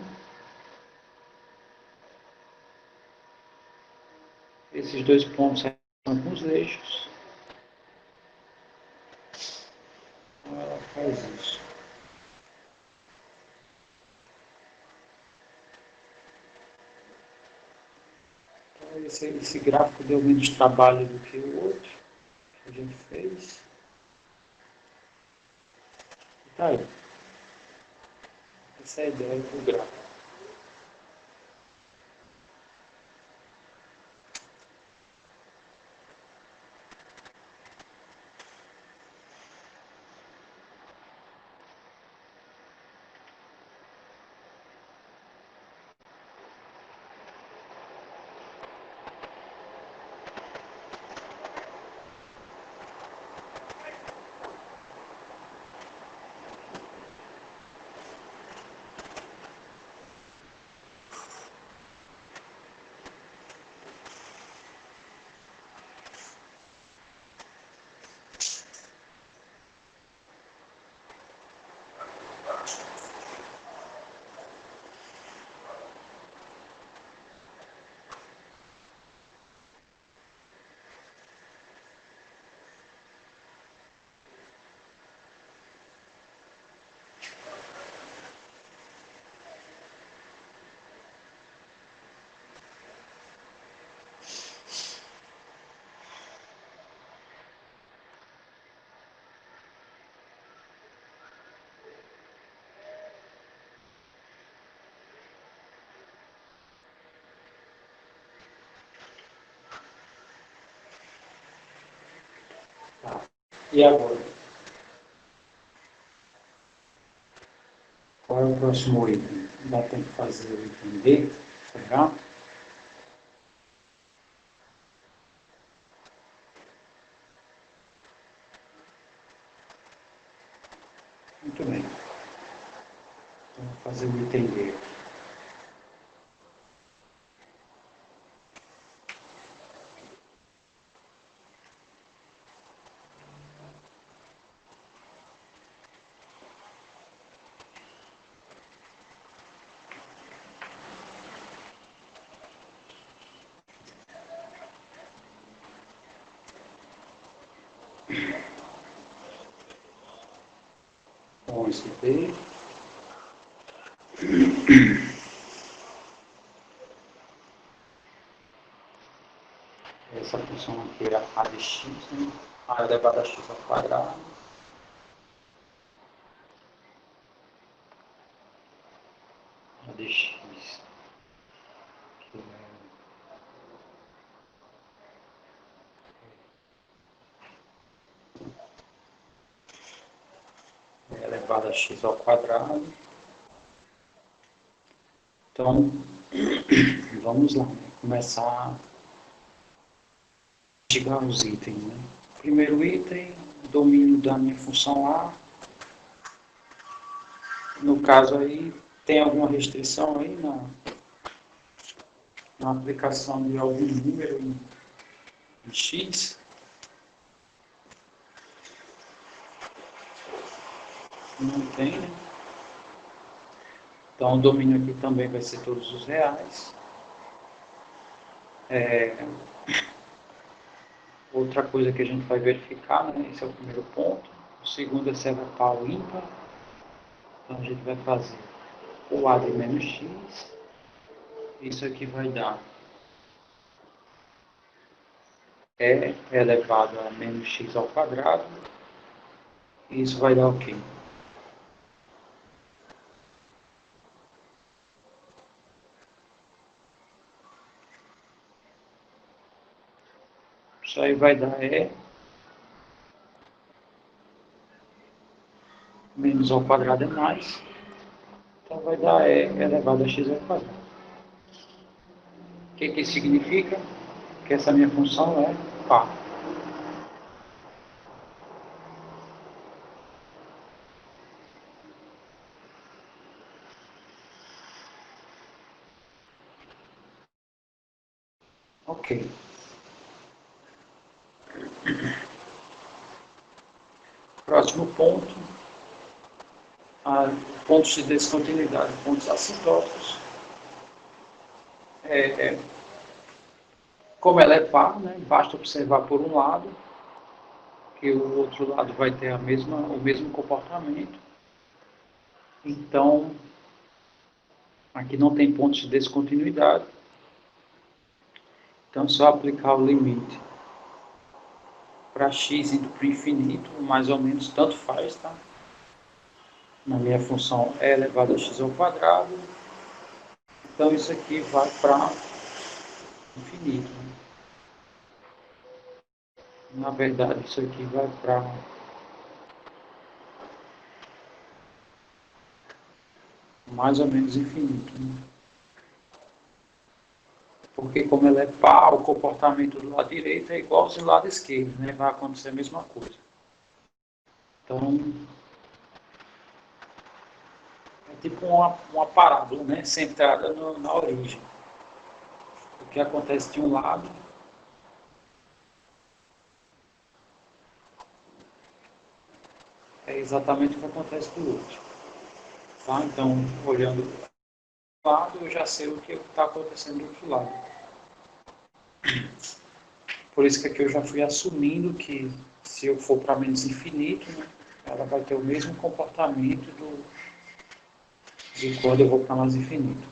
Esses dois pontos são com os eixos. Então ela faz isso. Então, esse gráfico deu menos trabalho do que o outro que a gente fez. E tá aí. Essa é a ideia do gráfico. Tá. E agora? Qual é o próximo item? Ainda tem que fazer o item D, pegar. Muito bem. Então, vou fazer o item D. Com esse D. Essa função aqui é a de x, né? A elevado a x ao quadrado. A de x, que é elevado a x ao quadrado. Então, vamos lá, né? Começar a chegar os itens. Né? Primeiro item, domínio da minha função A. No caso aí, tem alguma restrição aí na aplicação de algum número em x? Não tem, né? Então, o domínio aqui também vai ser todos os reais. Outra coisa que a gente vai verificar, né? Esse é o primeiro ponto. O segundo é se é pau ímpar. Então, a gente vai fazer o A de menos x. Isso aqui vai dar E elevado a menos x ao quadrado. E isso vai dar o quê? Isso aí vai dar E menos ao quadrado é mais. Então vai dar E elevado a x ao quadrado. O que isso significa? Que essa minha função é par. Ok. Próximo ponto. Pontos de descontinuidade, pontos assintóticos. Como ela é par, né, basta observar por um lado, que o outro lado vai ter o mesmo comportamento. Então, aqui não tem pontos de descontinuidade. Então, é só aplicar o limite para x indo para o infinito, mais ou menos, tanto faz, tá? Na minha função é elevado a x ao quadrado. Então, isso aqui vai para infinito. Né? Na verdade, isso aqui vai para mais ou menos infinito. Né? Porque como ela é par, o comportamento do lado direito é igual ao do lado esquerdo, né? Vai acontecer a mesma coisa. Então, é tipo uma parábola, né? Centrada na origem. O que acontece de um lado é exatamente o que acontece do outro. Tá? Então, olhando do lado, eu já sei o que está acontecendo do outro lado. Por isso que aqui eu já fui assumindo que se eu for para menos infinito, né, ela vai ter o mesmo comportamento de quando eu vou para mais infinito.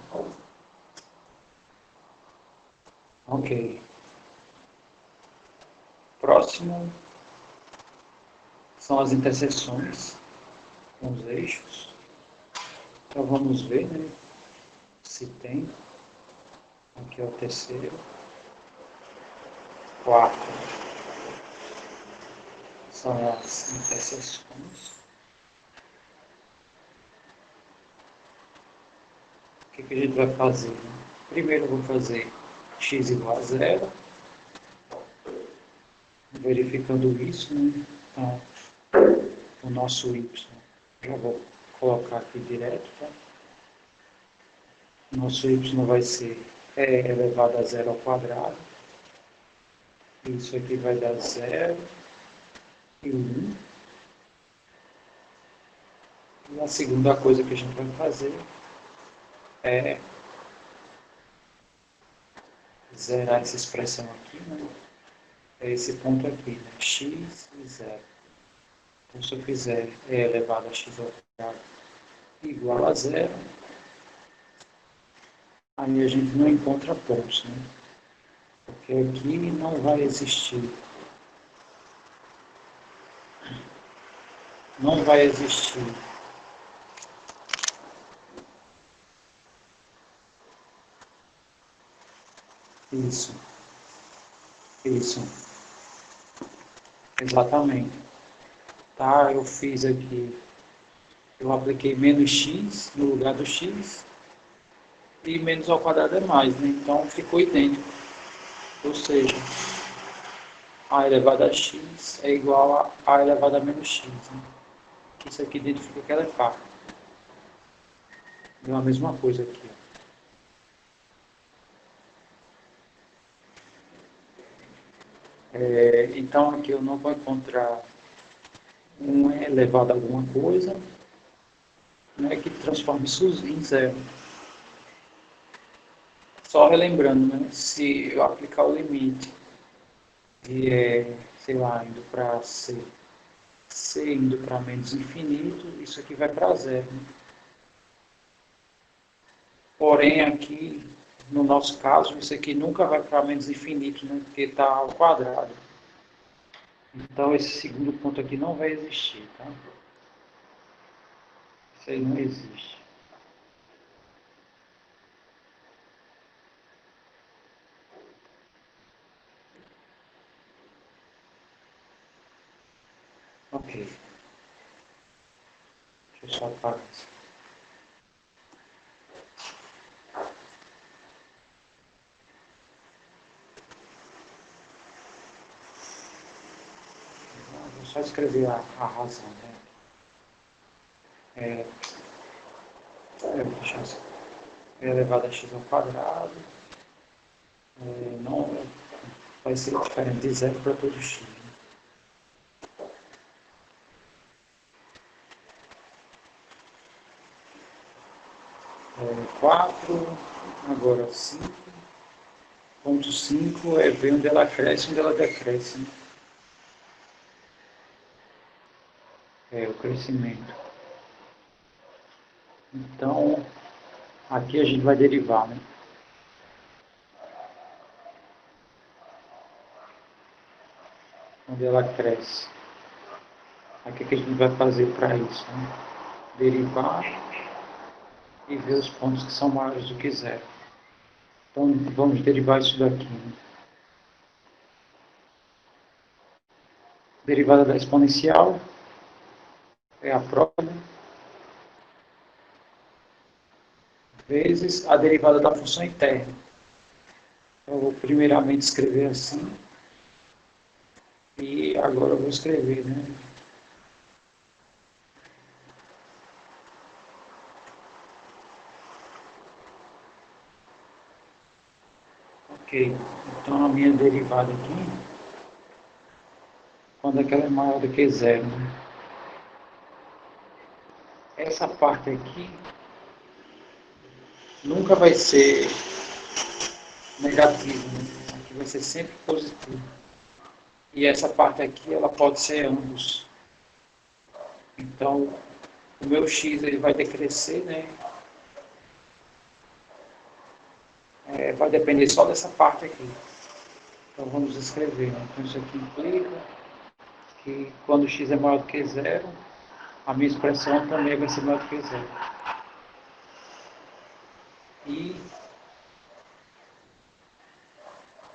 Ok. Próximo são as interseções com os eixos. Então vamos ver, né, se tem. Aqui é o terceiro. Quarto são as interseções. O que a gente vai fazer? Né? Primeiro eu vou fazer x igual a zero, verificando isso, né? Então, o nosso y, já vou colocar aqui direto, tá? Nosso y vai ser e elevado a zero ao quadrado. Isso aqui vai dar 0 e 1. E a segunda coisa que a gente vai fazer é zerar essa expressão aqui, né? É esse ponto aqui, né? X e 0. Então, se eu fizer e elevado a x ao quadrado igual a 0, aí a gente não encontra pontos, né? Porque aqui não vai existir. Não vai existir isso. Isso. Exatamente. Tá, eu fiz aqui, eu apliquei menos x no lugar do x e menos ao quadrado é mais, né? Então ficou idêntico. Ou seja, a elevado a x é igual a elevado a menos x. Né? Isso aqui identifica que ela é par. É a mesma coisa aqui. Então aqui eu não vou encontrar um e elevado a alguma coisa, né, que transforme isso em zero. Só relembrando, né, se eu aplicar o limite e sei lá, indo para C indo para menos infinito, isso aqui vai para zero. Né? Porém, aqui, no nosso caso, isso aqui nunca vai para menos infinito, né? Porque está ao quadrado. Então, esse segundo ponto aqui não vai existir, tá? Isso aí não existe. Deixa eu apagar isso. Vou só escrever a razão, né? Deixa eu assim. É elevado a x ao quadrado. Não vai ser diferente de zero para todo x. Né? 4, agora 5,5 é ver onde ela cresce e onde ela decresce. Né? É o crescimento. Então, aqui a gente vai derivar, né? Onde ela cresce. Aqui o que a gente vai fazer para isso? Né? Derivar e ver os pontos que são maiores do que zero. Então, vamos derivar isso daqui. Né? Derivada da exponencial é a própria, vezes a derivada da função interna. Eu vou primeiramente escrever assim, e agora eu vou escrever, né? Ok, então a minha derivada aqui, quando é que ela é maior do que zero, né? Essa parte aqui nunca vai ser negativa, né? Aqui vai ser sempre positivo. E essa parte aqui, ela pode ser ambos. Então, o meu x ele vai decrescer, né? Vai depender só dessa parte aqui. Então, vamos escrever. Né? Então, isso aqui implica que quando x é maior do que zero, a minha expressão também vai ser maior do que zero. E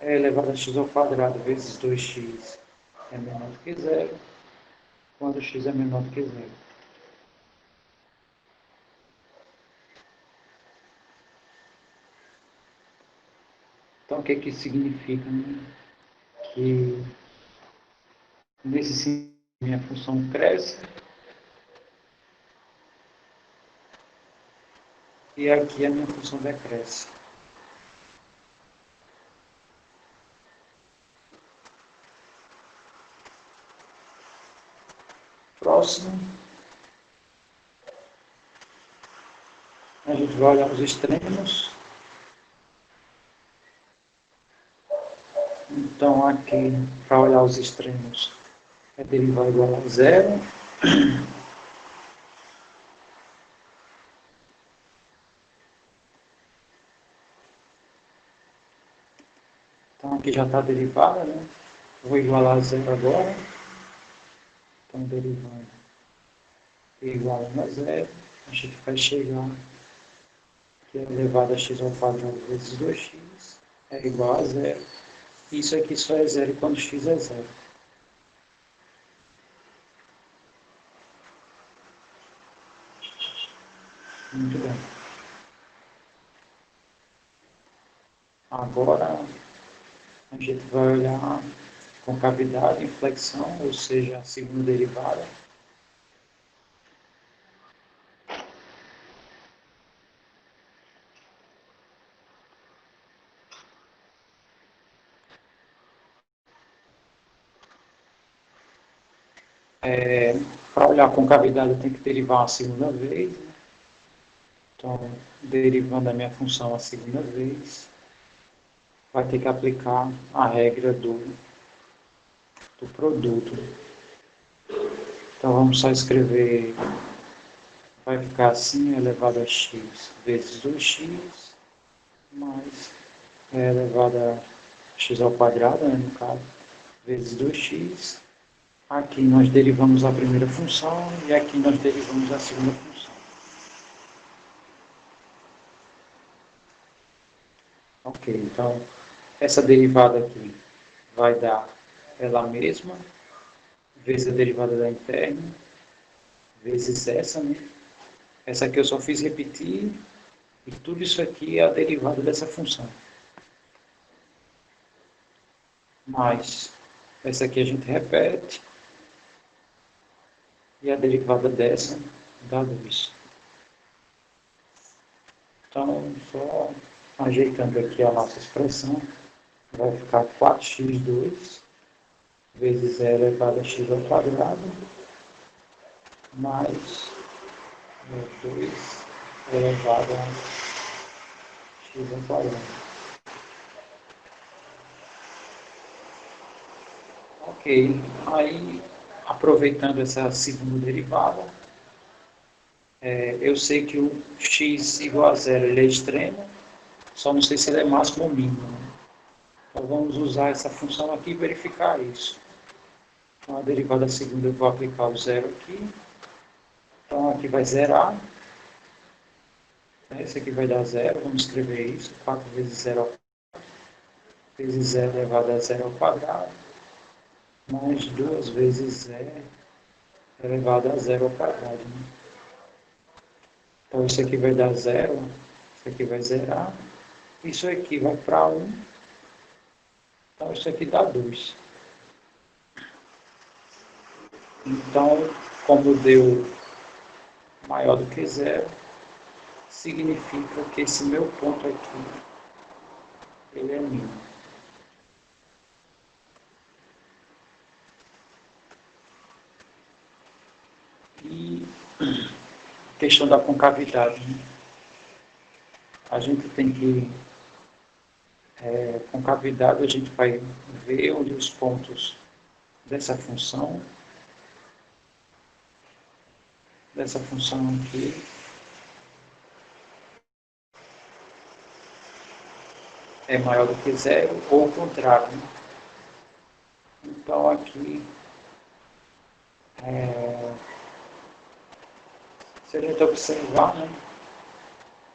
é elevado a x ao quadrado vezes 2x é menor do que zero, quando x é menor do que zero. Então, o que que isso significa? Né? Que nesse sentido, minha função cresce, e aqui a minha função decresce. Próximo, a gente vai olhar os extremos. Então, aqui, para olhar os extremos, é derivar igual a zero. Então, aqui já está derivada, né? Vou igualar a zero agora. Então, derivando igual a zero, a gente vai chegar que é elevado a x ao quadrado vezes 2x é igual a zero. Isso aqui só é zero quando x é zero. Muito bem. Agora a gente vai olhar concavidade, inflexão, ou seja, a segunda derivada. Para olhar a concavidade, eu tenho que derivar a segunda vez. Né? Então, derivando a minha função a segunda vez, vai ter que aplicar a regra do produto. Então, vamos só escrever, vai ficar assim, elevado a x vezes 2x, mais elevado a x ao quadrado, né, no caso, vezes 2x. Aqui nós derivamos a primeira função e aqui nós derivamos a segunda função. Ok, então essa derivada aqui vai dar ela mesma, vezes a derivada da interna, vezes essa, né? Essa aqui eu só fiz repetir, e tudo isso aqui é a derivada dessa função. Mas essa aqui a gente repete, e a derivada dessa dá 2. Então, só ajeitando aqui a nossa expressão, vai ficar 4x2 vezes 0 elevado a x ao quadrado, mais 2 elevado a x ao quadrado. Ok, aí aproveitando essa segunda derivada, eu sei que o x igual a zero ele é extremo, só não sei se ele é máximo ou mínimo. Né? Então vamos usar essa função aqui e verificar isso. Então a derivada segunda eu vou aplicar o zero aqui. Então aqui vai zerar. Esse aqui vai dar zero, vamos escrever isso. 4 vezes 0 vezes 0 elevado a 0 ao quadrado, mais 2 vezes 0 elevado a 0 ao quadrado. Né? Então isso aqui vai dar zero, isso aqui vai zerar, isso aqui vai para 1, então isso aqui dá 2. Então, como deu maior do que zero, significa que esse meu ponto aqui, ele é mínimo. E questão da concavidade, né? A gente tem que, concavidade, a gente vai ver onde os pontos dessa função aqui, é maior do que zero, ou o contrário. Né? Então aqui, se a gente observar, né,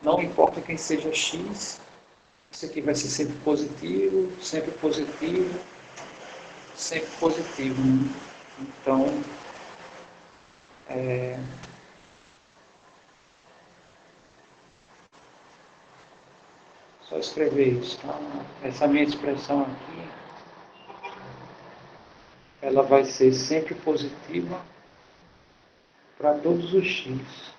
não importa quem seja x, isso aqui vai ser sempre positivo, sempre positivo, sempre positivo. Né? Então, só escrever isso. Tá? Essa minha expressão aqui, ela vai ser sempre positiva para todos os x.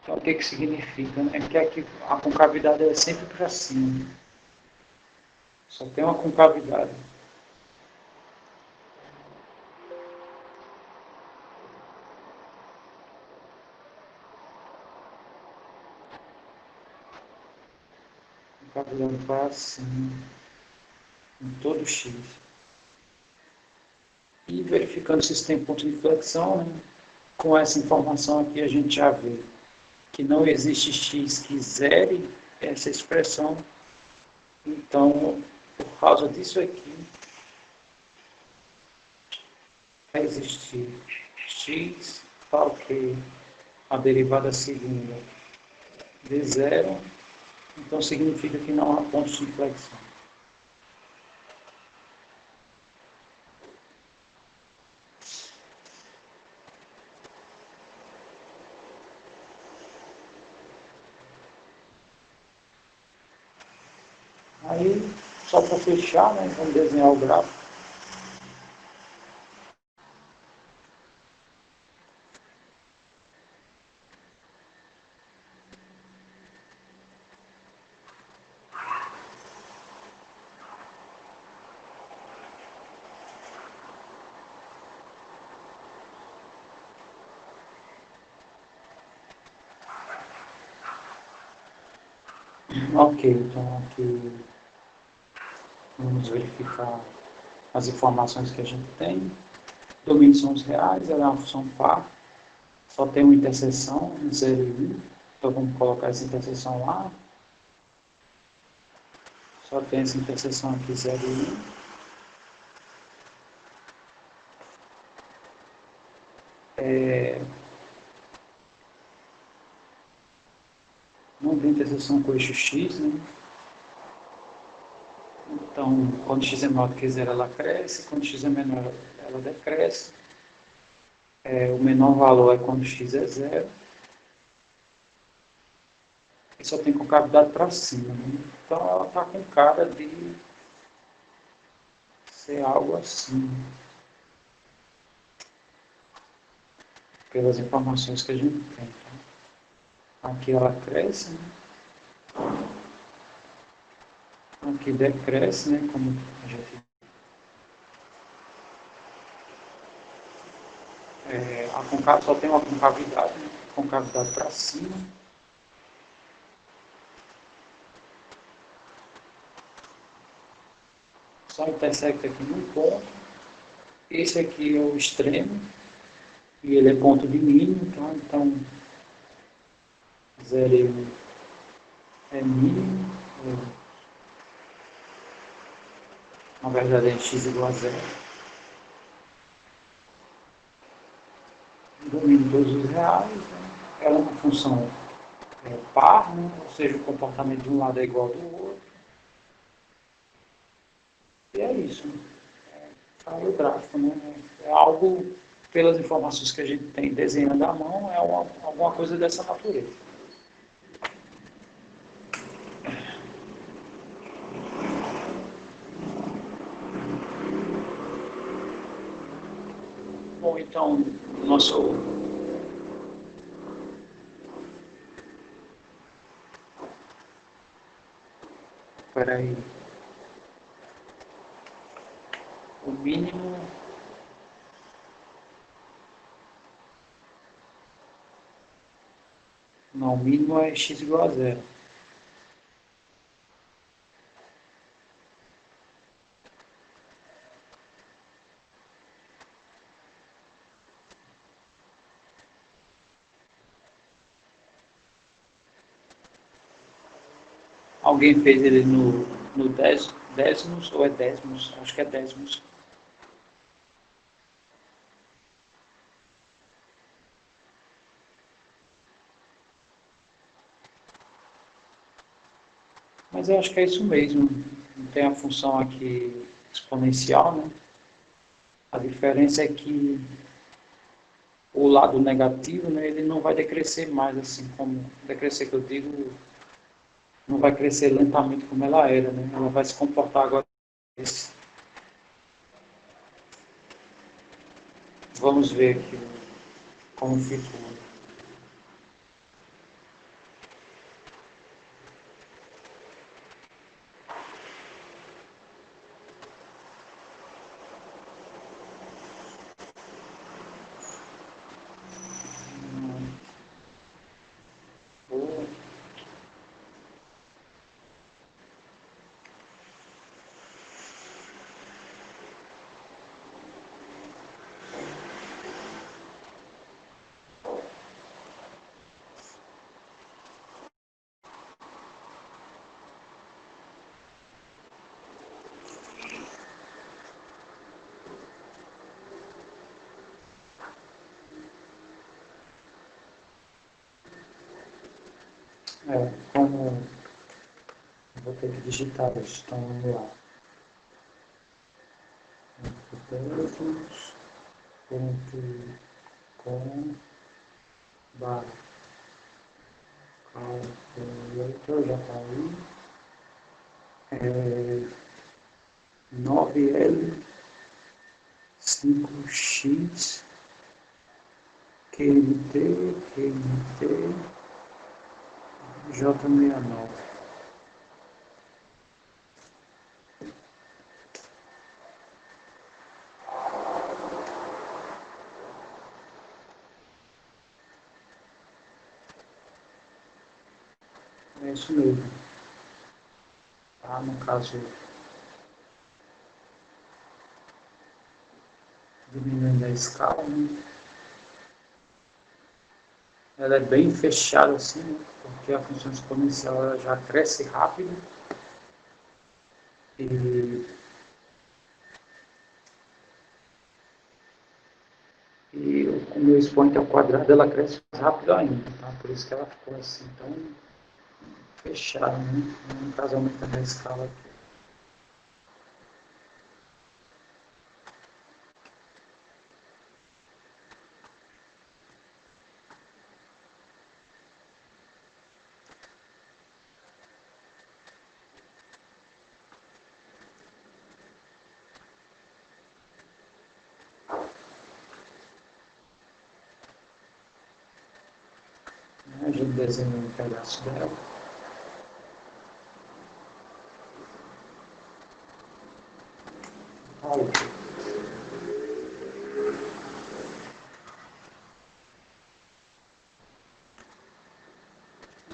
Então, o que que significa? Né? Que aqui a concavidade é sempre para cima. Só tem uma concavidade. Concavidade para cima. Em todo x. E verificando se isso tem ponto de inflexão, né? Com essa informação aqui a gente já vê que não existe x que zere essa expressão. Então, por causa disso aqui, vai existir x tal que a derivada segunda de zero, então significa que não há pontos de inflexão. Aí, só para fechar, né, vamos desenhar o gráfico. Ok, então aqui vamos verificar as informações que a gente tem. Domínios são os reais, ela é uma função par, só tem uma interseção, 0 e 1. Então vamos colocar essa interseção lá. Só tem essa interseção aqui, 0 e 1. Não tem interseção com o eixo x, né? Então, quando x é maior do que zero, ela cresce, quando x é menor, ela decresce. o menor valor é quando x é zero, e só tem concavidade para cima. Né? Então ela está com cara de ser algo assim, pelas informações que a gente tem. Tá? Aqui ela cresce, né? Aqui decresce, né? Como a gente só tem uma concavidade, né? Concavidade para cima. Só intersecta aqui num ponto. Esse aqui é o extremo, e ele é ponto de mínimo, tá? Então 0 é mínimo, na verdade é x igual a zero. Domino todos os reais, né? Ela é uma função par, né? Ou seja, o comportamento de um lado é igual ao do outro. E é isso. Né? Aí o gráfico, né? É algo, pelas informações que a gente tem desenhando à mão, é alguma coisa dessa natureza. Bom, então, nosso... Espera aí. O mínimo... Não, o mínimo é x igual a zero. Alguém fez ele no décimos ou é décimos? Acho que é décimos. Mas eu acho que é isso mesmo. Tem a função aqui exponencial, né? A diferença é que o lado negativo, né, ele não vai decrescer mais, assim como decrescer que eu digo, não vai crescer lentamente como ela era, né? Ela vai se comportar agora. Vamos ver aqui como ficou. Como vou ter que digitar isso, então vamos lá. Pontos, ponto com, barra, calculator, já está aí. 9L, 5X, QNT, QNT, J69. É isso mesmo. Tá? No caso, diminuindo a escala, né? Ela é bem fechada assim, né? Porque a função exponencial ela já cresce rápido e, e o meu expoente ao quadrado ela cresce mais rápido ainda, tá? Por isso que ela ficou assim tão fechada, né? No caso, aumentando a escala aqui. A gente desenha um pedaço dela. Olha.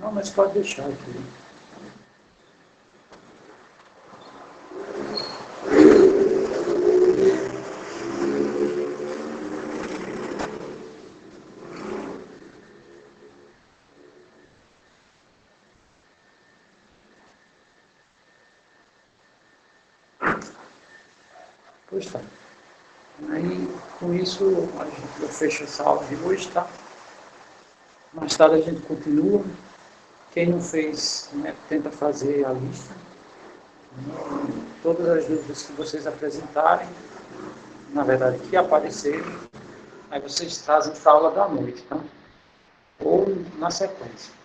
Não, mas pode deixar aqui. Pois tá. Aí, com isso, eu fecho essa aula de hoje, tá? Mais tarde a gente continua. Quem não fez, né, tenta fazer a lista. Todas as dúvidas que vocês apresentarem, na verdade, que aparecerem, aí vocês trazem para a aula da noite, tá? Ou na sequência.